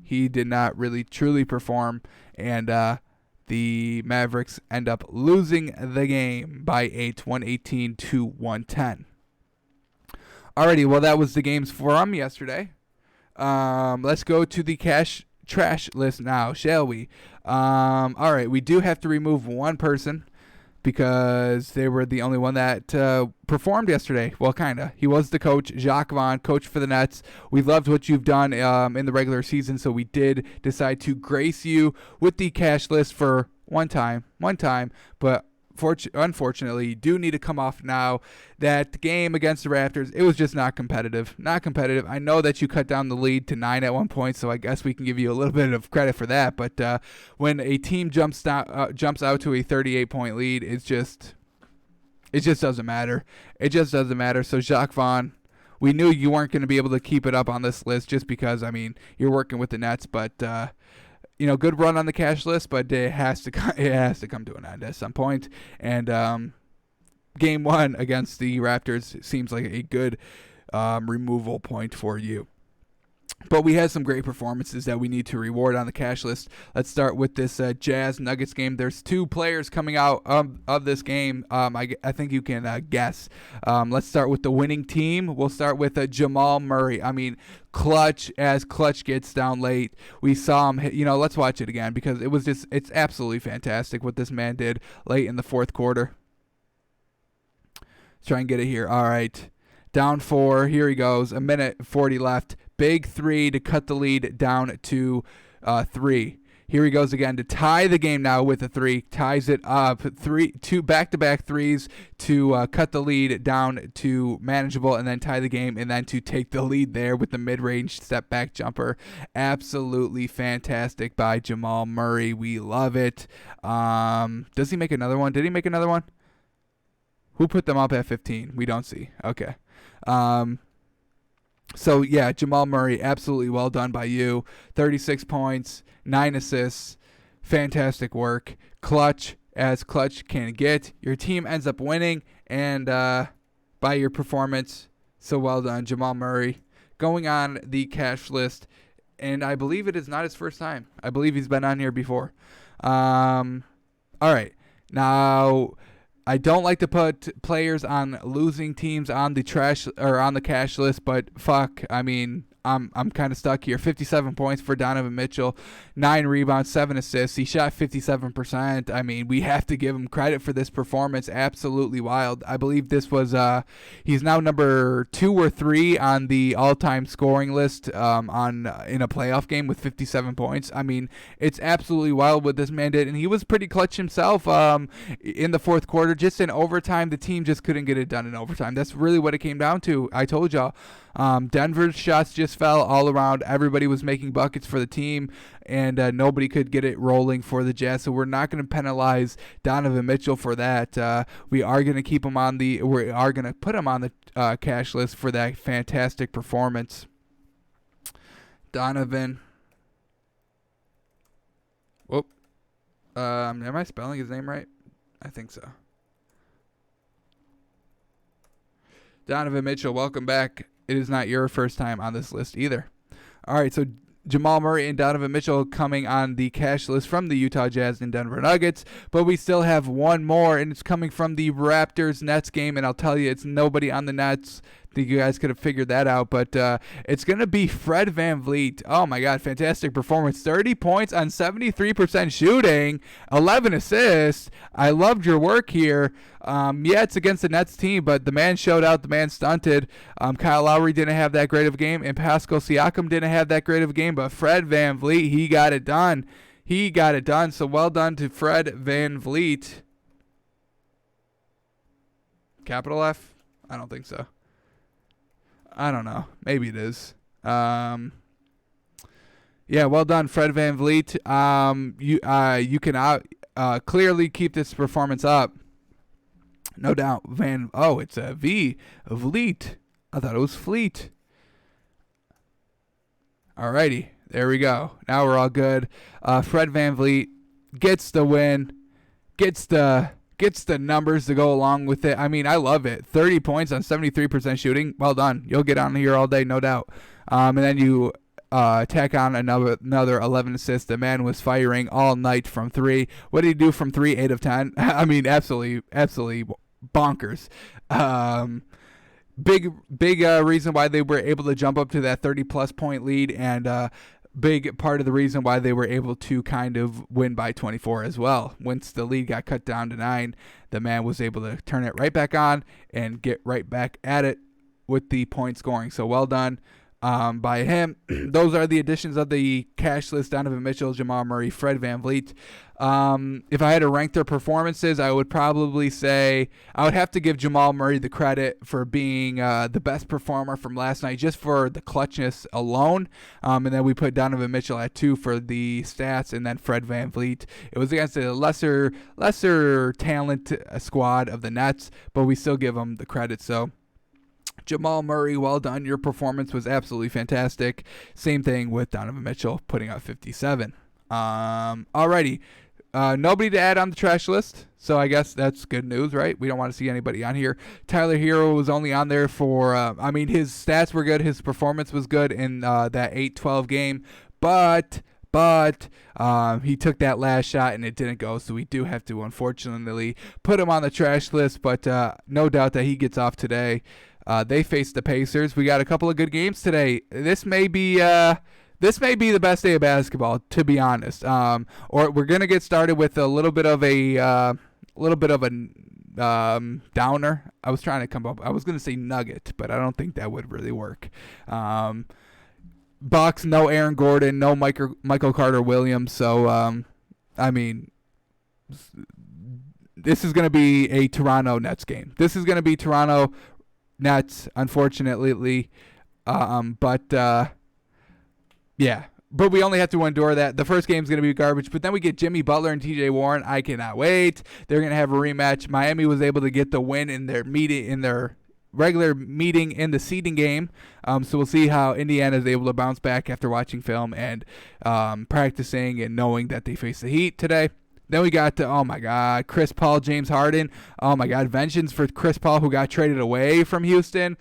he did not really truly perform, and the Mavericks end up losing the game by 8, 118 to 110. Alrighty, well, that was the games from yesterday. Let's go to the trash list now, shall we? Alright, we do have to remove one person because they were the only one that performed yesterday. Well, kind of. He was the coach, Jacques Vaughn, coach for the Nets. We loved what you've done in the regular season, so we did decide to grace you with the cash list for one time, but unfortunately, you do need to come off now. That game against the Raptors, it was just not competitive. I know that you cut down the lead to 9 at one point, so I guess we can give you a little bit of credit for that. But when a team jumps out to a 38-point lead, it just doesn't matter. It just doesn't matter. So Jacques Vaughn, we knew you weren't going to be able to keep it up on this list just because, you're working with the Nets, but good run on the cash list, but it has to come to an end at some point. And game 1 against the Raptors seems like a good removal point for you. But we had some great performances that we need to reward on the cash list. Let's start with this Jazz Nuggets game. There's 2 players coming out of this game. I think you can guess. Let's start with the winning team. We'll start with Jamal Murray. Clutch as Clutch gets down late. We saw him hit, let's watch it again because it's absolutely fantastic what this man did late in the fourth quarter. Let's try and get it here. All right. Down 4. Here he goes. 1:40 left. Big 3 to cut the lead down to 3. Here he goes again to tie the game now with a 3. Ties it up. 2 back-to-back threes to cut the lead down to manageable and then tie the game and then to take the lead there with the mid-range step-back jumper. Absolutely fantastic by Jamal Murray. We love it. Does he make another one? Did he make another one? Who put them up at 15? We don't see. Okay. So, yeah, Jamal Murray, absolutely well done by you. 36 points, 9 assists, fantastic work. Clutch as Clutch can get. Your team ends up winning and by your performance. So well done, Jamal Murray. Going on the cash list, and I believe it is not his first time. I believe he's been on here before. All right. Now, I don't like to put players on losing teams on the trash or on the cash list, but fuck, I mean, I'm kind of stuck here. 57 points for Donovan Mitchell, 9 rebounds, 7 assists. He shot 57%. I mean, we have to give him credit for this performance. Absolutely wild. I believe this was he's now number 2 or 3 on the all-time scoring list in a playoff game with 57 points. I mean, it's absolutely wild what this man did, and he was pretty clutch himself in the fourth quarter. Just in overtime, the team just couldn't get it done in overtime. That's really what it came down to. I told y'all. Denver's shots just fell all around. Everybody was making buckets for the team, and nobody could get it rolling for the Jazz. So we're not going to penalize Donovan Mitchell for that. We are going to keep him on the. We are going to put him on the cash list for that fantastic performance. Donovan. Whoop. Am I spelling his name right? I think so. Donovan Mitchell, welcome back. It is not your first time on this list either. All right, so Jamal Murray and Donovan Mitchell coming on the cash list from the Utah Jazz and Denver Nuggets, but we still have one more, and it's coming from the Raptors-Nets game, and I'll tell you, it's nobody on the Nets. I think you guys could have figured that out, but it's going to be Fred VanVleet. Oh, my God, fantastic performance. 30 points on 73% shooting, 11 assists. I loved your work here. Yeah, it's against the Nets team, but the man showed out. The man stunted. Kyle Lowry didn't have that great of a game, and Pascal Siakam didn't have that great of a game, but Fred VanVleet, he got it done. He got it done, so well done to Fred VanVleet. Capital F? I don't think so. I don't know. Maybe it is. Yeah, well done, Fred VanVleet. You can clearly keep this performance up. No doubt. It's a V. Vleet. I thought it was Fleet. Alrighty. There we go. Now we're all good. Fred VanVleet gets the win. Gets the numbers to go along with it. I mean, I love it. 30 points on 73% shooting. Well done. You'll get on here all day, no doubt. And then you tack on another 11 assists. The man was firing all night from 3. What did he do from 3? 8 of 10. I mean, absolutely bonkers. Big reason why they were able to jump up to that 30-plus point lead, and big part of the reason why they were able to kind of win by 24 as well. Once the lead got cut down to 9, the man was able to turn it right back on and get right back at it with the point scoring. So well done by him. Those are the additions of the cash list: Donovan Mitchell, Jamal Murray, Fred VanVleet. If I had to rank their performances, I would probably say I would have to give Jamal Murray the credit for being the best performer from last night, just for the clutchness alone. And then we put Donovan Mitchell at 2 for the stats, and then Fred VanVleet. It was against a lesser talent squad of the Nets, but we still give them the credit. So Jamal Murray, well done. Your performance was absolutely fantastic. Same thing with Donovan Mitchell, putting up 57. Alrighty. Nobody to add on the trash list, so I guess that's good news, right? We don't want to see anybody on here. Tyler Hero was only on there for, his stats were good. His performance was good in that 8-12 game, but he took that last shot and it didn't go, so we do have to, unfortunately, put him on the trash list, but no doubt that he gets off today. They face the Pacers. We got a couple of good games today. This may be the best day of basketball, to be honest. Or we're gonna get started with a little bit of a downer. I was trying to come up. I was gonna say nugget, but I don't think that would really work. Bucks, no Aaron Gordon, no Michael Carter Williams. So this is gonna be a Toronto Nets game. This is gonna be Toronto Nets, unfortunately. Yeah, but we only have to endure that. The first game is going to be garbage, but then we get Jimmy Butler and TJ Warren. I cannot wait. They're going to have a rematch. Miami was able to get the win in their regular meeting in the seeding game. So we'll see how Indiana is able to bounce back after watching film and practicing and knowing that they face the Heat today. Then we got, oh my God, Chris Paul, James Harden. Oh my God, vengeance for Chris Paul, who got traded away from Houston.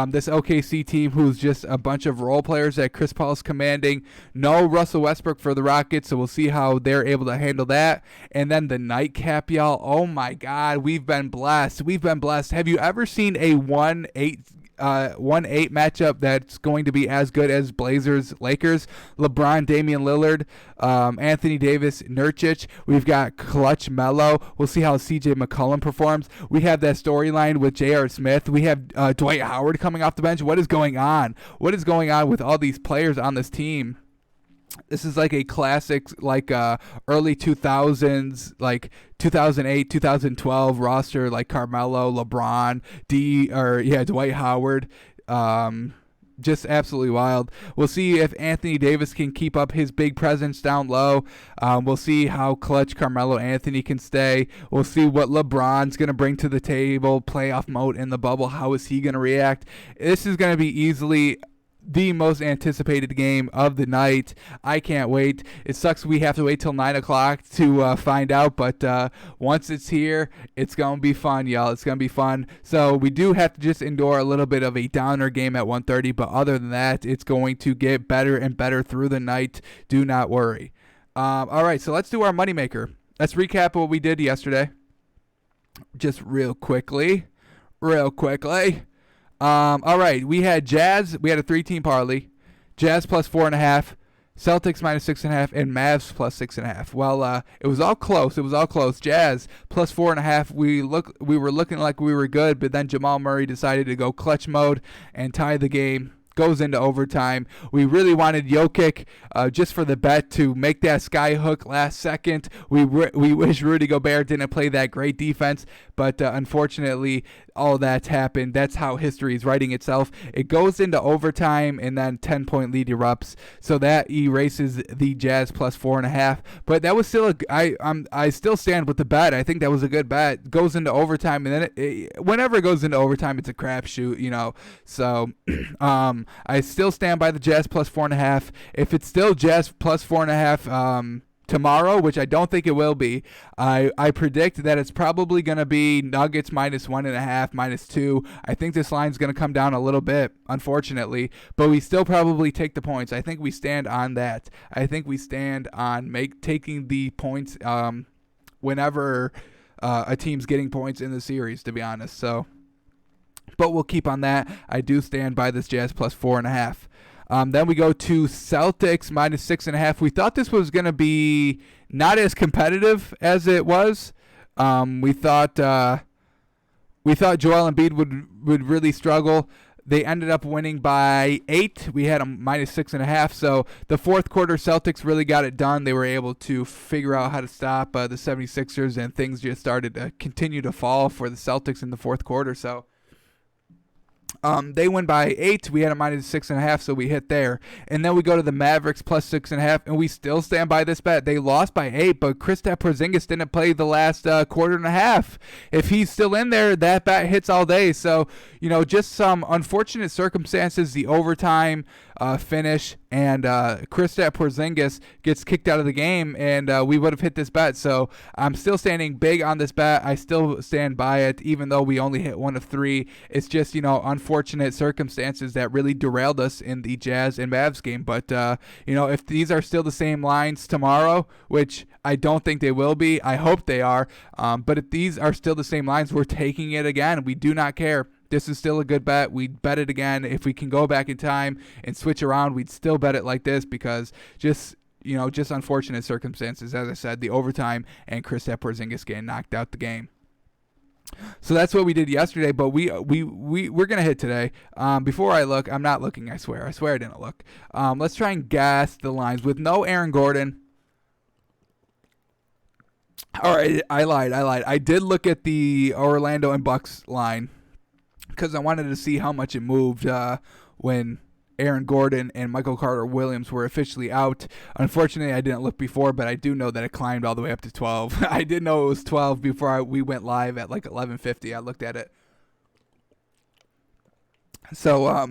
This OKC team, who's just a bunch of role players that Chris Paul is commanding. No Russell Westbrook for the Rockets, so we'll see how they're able to handle that. And then the nightcap, y'all. Oh my God, we've been blessed. We've been blessed. Have you ever seen a 1-8 matchup that's going to be as good as Blazers Lakers? LeBron, Damian Lillard, Anthony Davis, Nurkic. We've got Clutch Melo. We'll see how CJ McCollum performs. We have that storyline with J.R. Smith. We have Dwight Howard coming off the bench. What is going on? What is going on with all these players on this team? This is like a classic, like early 2000s, like 2008, 2012 roster, like Carmelo, LeBron, Dwight Howard. Just absolutely wild. We'll see if Anthony Davis can keep up his big presence down low. We'll see how clutch Carmelo Anthony can stay. We'll see what LeBron's going to bring to the table, playoff mode in the bubble. How is he going to react? This is going to be easily the most anticipated game of the night. I can't wait. It sucks we have to wait till 9 o'clock to find out, but once it's here, it's going to be fun, y'all. It's going to be fun. So we do have to just endure a little bit of a downer game at 1:30, but other than that, it's going to get better and better through the night. Do not worry. All right, so let's do our moneymaker. Let's recap what we did yesterday. Just real quickly. All right, we had Jazz. We had a 3-team parlay. Jazz plus 4.5, Celtics minus 6.5, and Mavs plus 6.5. Well, it was all close. Jazz plus 4.5. We were looking like we were good, but then Jamal Murray decided to go clutch mode and tie the game. Goes into overtime. We really wanted Jokic just for the bet to make that sky hook last second. We wish Rudy Gobert didn't play that great defense, but unfortunately, all that's happened. That's how history is writing itself. It goes into overtime, and then 10-point lead erupts. So that erases the Jazz plus 4.5. But that was still I still stand with the bet. I think that was a good bet. Goes into overtime, and then whenever it goes into overtime, it's a crapshoot, you know. So I still stand by the Jazz plus 4.5. If it's still Jazz plus 4.5 tomorrow, which I don't think it will be, I predict that it's probably going to be Nuggets minus 1.5, minus 2. I think this line's going to come down a little bit, unfortunately, but we still probably take the points. I think we stand on that. I think we stand on taking the points whenever a team's getting points in the series, to be honest. So, but we'll keep on that. I do stand by this Jazz plus 4.5. Then we go to Celtics minus 6.5. We thought this was going to be not as competitive as it was. We thought Joel Embiid would really struggle. They ended up winning by 8. We had them minus 6.5. So the fourth quarter, Celtics really got it done. They were able to figure out how to stop the 76ers, and things just started to continue to fall for the Celtics in the fourth quarter. So they win by 8. We had a minus 6.5, so we hit there. And then we go to the Mavericks plus 6.5, and we still stand by this bet. They lost by 8, but Kristaps Porzingis didn't play the last quarter and a half. If he's still in there, that bet hits all day. So, just some unfortunate circumstances, the overtime finish, and Kristaps Porzingis gets kicked out of the game, and we would have hit this bet. So I'm still standing big on this bet. I still stand by it, even though we only hit 1 of 3. It's just, unfortunate circumstances that really derailed us in the Jazz and Mavs game. But, if these are still the same lines tomorrow, which I don't think they will be, I hope they are. But if these are still the same lines, we're taking it again. We do not care. This is still a good bet. We'd bet it again. If we can go back in time and switch around, we'd still bet it like this, because just unfortunate circumstances. As I said, the overtime and Kristaps Porzingis getting knocked out the game. So that's what we did yesterday, but we're going to hit today. Before I look, I'm not looking, I swear I didn't look. Let's try and guess the lines with no Aaron Gordon. All right, I lied. I did look at the Orlando and Bucks line, because I wanted to see how much it moved when Aaron Gordon and Michael Carter-Williams were officially out. Unfortunately, I didn't look before, but I do know that it climbed all the way up to 12. I did know it was 12 before we went live at like 11:50. I looked at it. So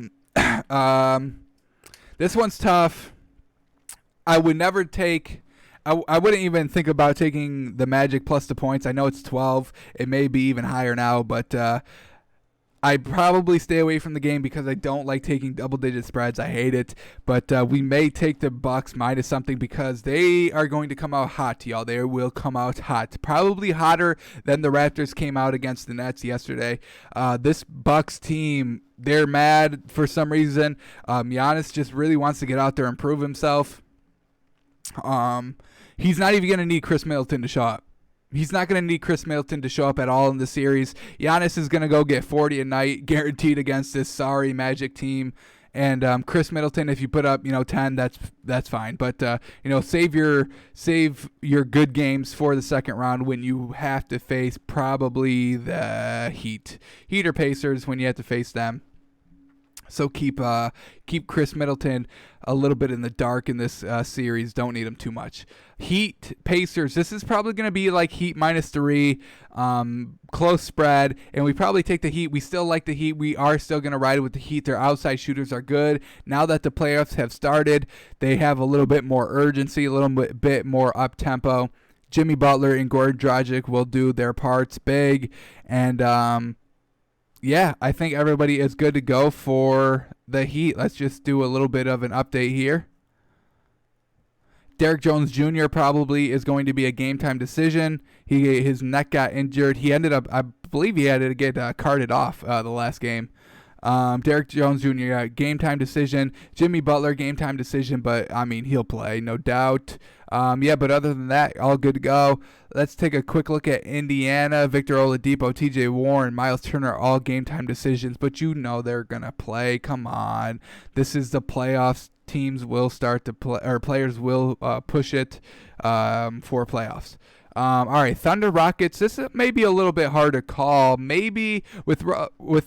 this one's tough. I would never take I wouldn't even think about taking the Magic plus the points. I know it's 12. It may be even higher now, but I'd probably stay away from the game because I don't like taking double-digit spreads. I hate it. But we may take the Bucks minus something because they are going to come out hot, y'all. They will come out hot. Probably hotter than the Raptors came out against the Nets yesterday. This Bucks team, they're mad for some reason. Giannis just really wants to get out there and prove himself. He's not even going to need Chris Middleton to show up. He's not going to need Chris Middleton to show up at all in the series. Giannis is going to go get 40 a night, guaranteed against this sorry Magic team. And Chris Middleton, if you put up 10, that's fine. But save your good games for the second round when you have to face probably the Heat or Pacers when you have to face them. So keep Chris Middleton a little bit in the dark in this series. Don't need him too much. Heat, Pacers. This is probably going to be like Heat -3, close spread, and we probably take the Heat. We still like the Heat. We are still going to ride with the Heat. Their outside shooters are good. Now that the playoffs have started, they have a little bit more urgency, a little bit more up-tempo. Jimmy Butler and Goran Dragic will do their parts big, and yeah, I think everybody is good to go for the Heat. Let's just do a little bit of an update here. Derrick Jones Jr. probably is going to be a game-time decision. His neck got injured. He ended up, I believe he had to get carted off the last game. Derrick Jones Jr. Game-time decision. Jimmy Butler game-time decision, but, I mean, he'll play, no doubt. But other than that, all good to go. Let's take a quick look at Indiana. Victor Oladipo, T.J. Warren, Miles Turner, all game-time decisions, but they're going to play. Come on. This is the playoffs. Teams will start to play, or players will push it for playoffs. All right, Thunder Rockets. This may be a little bit hard to call. Maybe with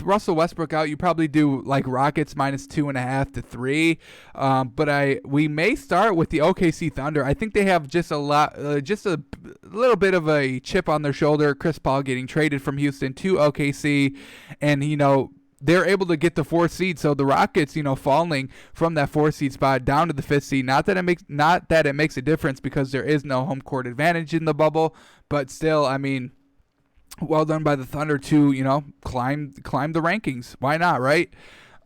Russell Westbrook out, you probably do like Rockets -2.5 to 3. But we may start with the OKC Thunder. I think they have just a little bit of a chip on their shoulder. Chris Paul getting traded from Houston to OKC, and they're able to get the 4th seed. So the Rockets, falling from that 4th seed spot down to the 5th seed. Not that it makes a difference because there is no home court advantage in the bubble, but still, I mean, well done by the Thunder to climb the rankings. Why not, right?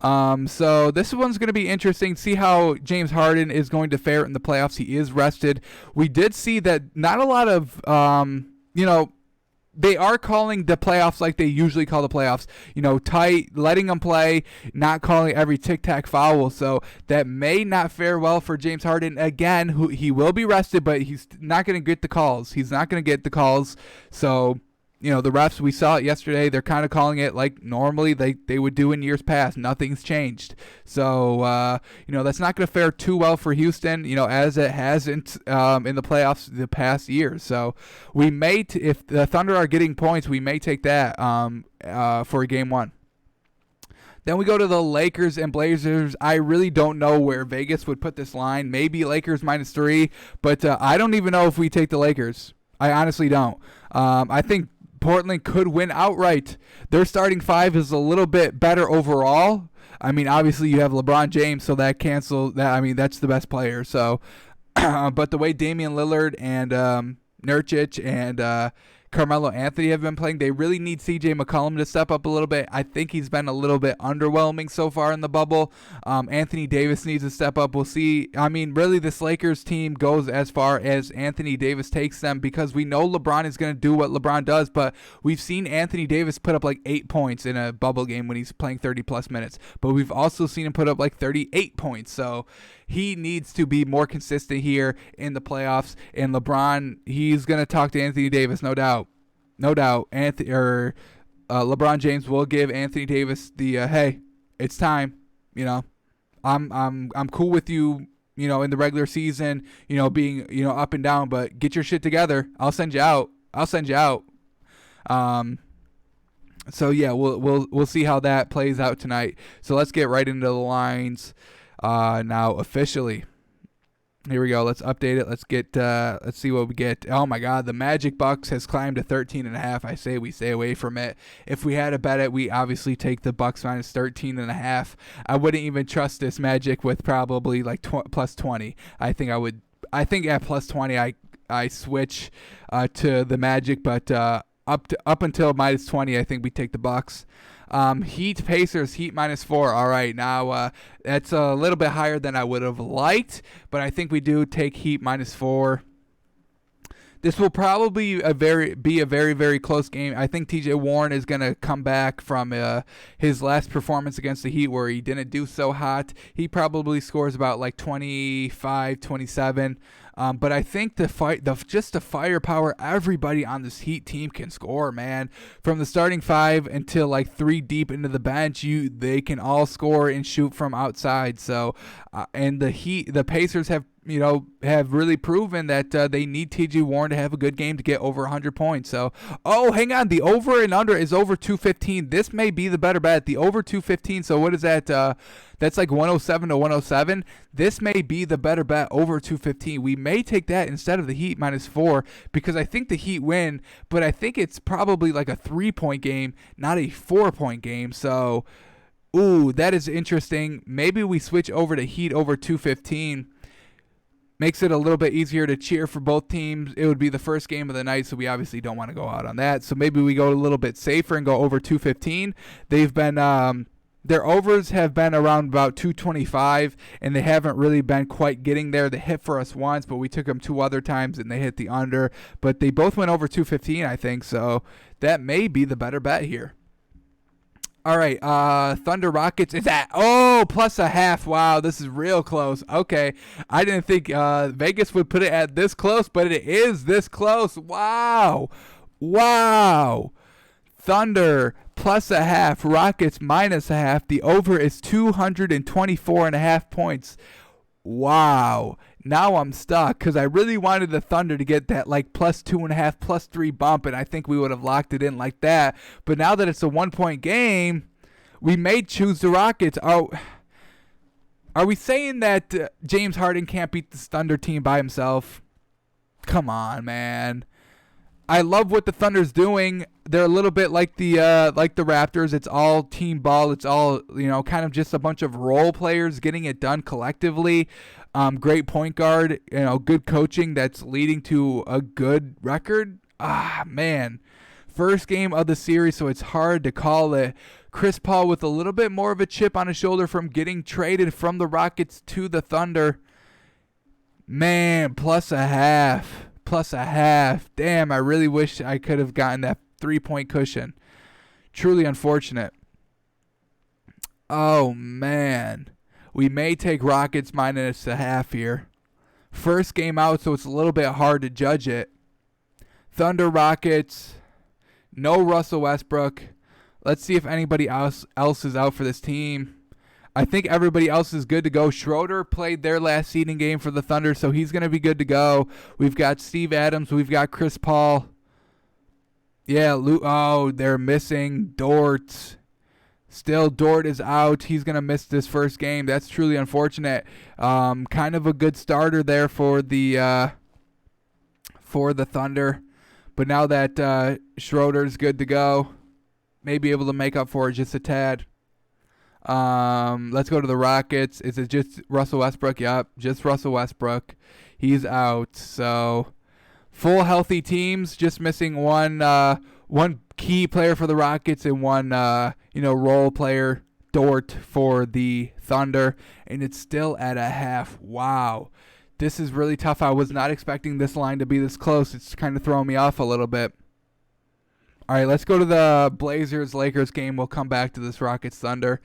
So this one's going to be interesting. See how James Harden is going to fare in the playoffs. He is rested. We did see that not a lot of they are calling the playoffs like they usually call the playoffs, tight, letting them play, not calling every tic-tac foul. So that may not fare well for James Harden. Again, he will be rested, but he's not going to get the calls. So, the refs, we saw it yesterday. They're kind of calling it like normally they would do in years past. Nothing's changed. So, that's not going to fare too well for Houston, as it hasn't in the playoffs the past years. So we may, if the Thunder are getting points, we may take that for game 1. Then we go to the Lakers and Blazers. I really don't know where Vegas would put this line. Maybe Lakers -3, but I don't even know if we take the Lakers. I honestly don't. I think Portland could win outright. Their starting 5 is a little bit better overall. I mean, obviously you have LeBron James, so that cancels that. I mean, that's the best player. So, but the way Damian Lillard and Nurkic and Carmelo Anthony have been playing, they really need C.J. McCollum to step up a little bit. I think he's been a little bit underwhelming so far in the bubble. Anthony Davis needs to step up. We'll see. I mean, really, this Lakers team goes as far as Anthony Davis takes them because we know LeBron is going to do what LeBron does, but we've seen Anthony Davis put up like 8 points in a bubble game when he's playing 30-plus minutes, but we've also seen him put up like 38 points. So he needs to be more consistent here in the playoffs. And LeBron, he's going to talk to Anthony Davis, no doubt. No doubt. LeBron James will give Anthony Davis the hey, it's time. I'm cool with you. In the regular season, being up and down, but get your shit together. I'll send you out. So yeah, we'll see how that plays out tonight. So let's get right into the lines now officially. Here we go. Let's update it. Let's see what we get. Oh my God, the Magic Bucks has climbed to 13.5. I say we stay away from it. If we had to bet it, we obviously take the Bucks -13.5. I wouldn't even trust this Magic with probably like plus 20. I think I I think at plus 20 I switch to the Magic, but up until minus 20 I think we take the Bucks. Heat Pacers, Heat -4. All right, now that's a little bit higher than I would have liked, but I think we do take Heat -4. This will probably be a very, very close game. I think TJ Warren is going to come back from his last performance against the Heat where he didn't do so hot. He probably scores about like 25, 27. But I think the firepower, everybody on this Heat team can score, man. From the starting five until like 3 deep into the bench, they can all score and shoot from outside. So, and the Pacers have really proven that they need T.J. Warren to have a good game to get over 100 points. So, hang on. The over and under is over 215. This may be the better bet. The over 215. So, what is that? That's like 107 to 107. This may be the better bet over 215. We may take that instead of the Heat -4 because I think the Heat win, but I think it's probably like a 3-point game, not a 4-point game. So, that is interesting. Maybe we switch over to Heat over 215. Makes it a little bit easier to cheer for both teams. It would be the first game of the night, so we obviously don't want to go out on that. So maybe we go a little bit safer and go over 215. They've been their overs have been around about 225, and they haven't really been quite getting there. They hit for us once, but we took them 2 other times, and they hit the under. But they both went over 215, I think, so that may be the better bet here. All right, Thunder Rockets is at plus a half. Wow, this is real close. Okay, I didn't think Vegas would put it at this close, but it is this close. Wow. Thunder plus a half, Rockets minus a half. The over is 224.5 points. Wow. Now I'm stuck because I really wanted the Thunder to get that like plus 2.5, plus 3 bump, and I think we would have locked it in like that. But now that it's a 1-point game, we may choose the Rockets. Oh, are we saying that James Harden can't beat this Thunder team by himself? Come on, man. I love what the Thunder's doing. They're a little bit like the Raptors. It's all team ball. It's all, kind of just a bunch of role players getting it done collectively. Great point guard, good coaching that's leading to a good record. Man. First game of the series, so it's hard to call it. Chris Paul with a little bit more of a chip on his shoulder from getting traded from the Rockets to the Thunder. Man, plus a half. Damn, I really wish I could have gotten that 3-point cushion. Truly unfortunate. Oh, man. We may take Rockets minus a half here. First game out, so it's a little bit hard to judge it. Thunder Rockets. No Russell Westbrook. Let's see if anybody else is out for this team. I think everybody else is good to go. Schroeder played their last seeding game for the Thunder, so he's going to be good to go. We've got Steve Adams. We've got Chris Paul. Yeah, they're missing Dort. Still, Dort is out. He's going to miss this first game. That's truly unfortunate. Kind of a good starter there for the Thunder. But now that Schroeder's good to go, may be able to make up for it just a tad. Let's go to the Rockets. Is it just Russell Westbrook? Yep, just Russell Westbrook. He's out. So full healthy teams, just missing one key player for the Rockets and one role player, Dort, for the Thunder, and it's still at a half. Wow. This is really tough. I was not expecting this line to be this close. It's kind of throwing me off a little bit. All right, let's go to the Blazers-Lakers game. We'll come back to this Rockets-Thunder.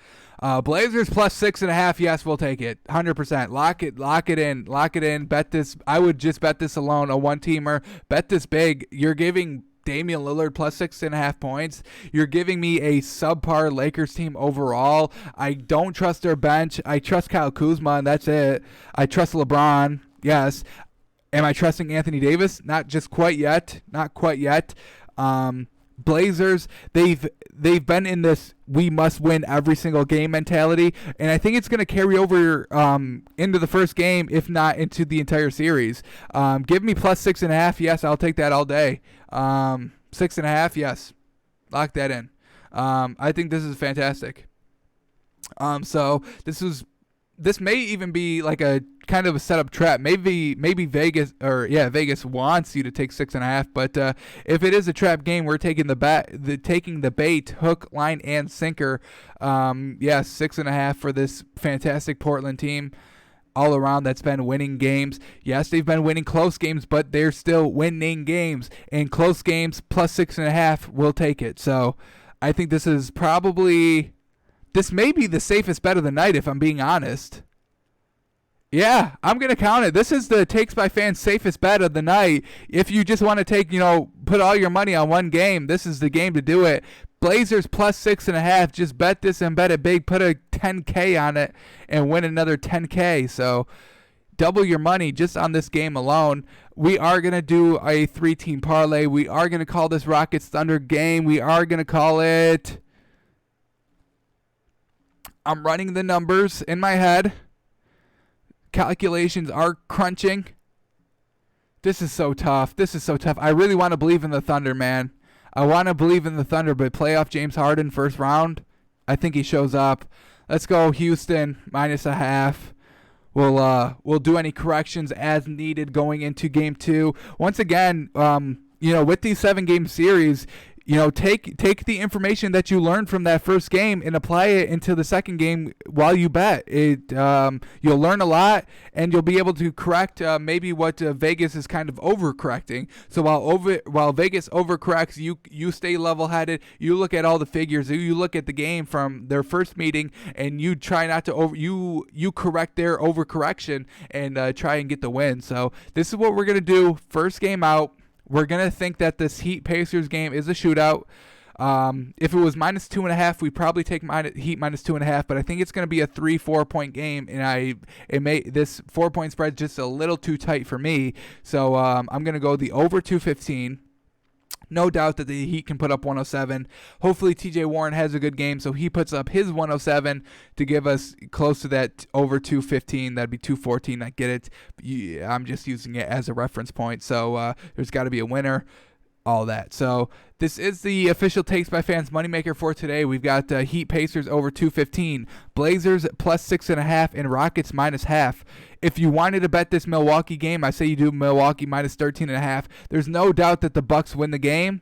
Blazers plus 6.5. Yes, we'll take it. 100%. Lock it in. Bet this. I would just bet this alone. A one-teamer. Bet this big. You're giving Damian Lillard plus 6.5 points. You're giving me a subpar Lakers team overall. I don't trust their bench. I trust Kyle Kuzma, and that's it. I trust LeBron. Yes. Am I trusting Anthony Davis? Not just quite yet. Not quite yet. Blazers, they've been in this we must win every single game mentality, and I think it's going to carry over into the first game, if not into the entire series. Give me plus 6.5. Yes, I'll take that all day. 6.5. Yes, lock that in. I think this is fantastic. So this was this may even be like a kind of a setup trap. Maybe Vegas wants you to take 6.5. But if it is a trap game, we're taking taking the bait, hook, line, and sinker. 6.5 for this fantastic Portland team all around that's been winning games. Yes, they've been winning close games, but they're still winning games. And close games plus 6.5, we'll take it. So I think this may be the safest bet of the night, if I'm being honest. Yeah, I'm going to count it. This is the Takes by Fans safest bet of the night. If you just want to put all your money on one game, this is the game to do it. Blazers plus 6.5. Just bet this and bet it big. Put a 10K on it and win another 10K. So double your money just on this game alone. We are going to do a 3-team parlay. We are going to call this Rockets Thunder game. We are going to call it... I'm running the numbers in my head. Calculations are crunching. This is so tough. I really want to believe in the Thunder, man. I want to believe in the Thunder, but playoff James Harden first round, I think he shows up. Let's go Houston -0.5. We'll do any corrections as needed going into game 2. Once again, with these 7-game series, take the information that you learned from that first game and apply it into the second game while you bet. You'll learn a lot, and you'll be able to correct maybe what Vegas is kind of overcorrecting. So while Vegas overcorrects, you stay level-headed. You look at all the figures. You look at the game from their first meeting, and you try not to you correct their overcorrection and try and get the win. So this is what we're gonna do. First game out. We're going to think that this Heat-Pacers game is a shootout. If it was -2.5, we'd probably take Heat -2.5, but I think it's going to be a 3-4 point game, and this 4-point spread is just a little too tight for me. So I'm going to go the over 215. No doubt that the Heat can put up 107. Hopefully TJ Warren has a good game, so he puts up his 107 to give us close to that over 215. That'd be 214. I get it. I'm just using it as a reference point. So there's got to be a winner. All that. So this is the official Takes by Fans moneymaker for today. We've got Heat Pacers over 215, Blazers plus 6.5, and Rockets -0.5. If you wanted to bet this Milwaukee game, I say you do Milwaukee -13.5. There's no doubt that the Bucks win the game.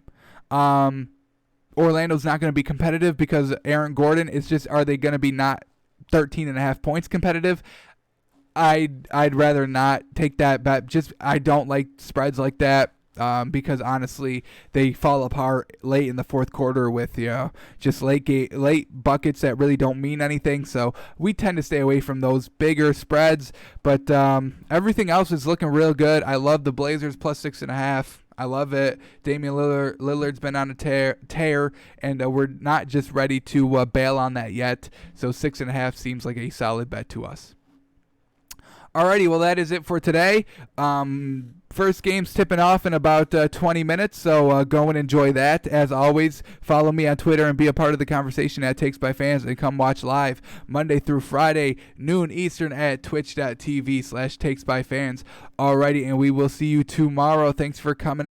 Orlando's not going to be competitive because Aaron Gordon is just. Are they going to be not 13.5 points competitive? I'd rather not take that bet. I don't like spreads like that. Because honestly, they fall apart late in the fourth quarter with just late buckets that really don't mean anything. So we tend to stay away from those bigger spreads. But everything else is looking real good. I love the Blazers plus 6.5. I love it. Damian Lillard's been on a tear, and we're not just ready to bail on that yet. So 6.5 seems like a solid bet to us. Alrighty, well that is it for today. First game's tipping off in about 20 minutes, so go and enjoy that. As always, follow me on Twitter and be a part of the conversation at Takes by Fans, and come watch live Monday through Friday, noon Eastern at twitch.tv/takesbyfans. Alrighty, and we will see you tomorrow. Thanks for coming.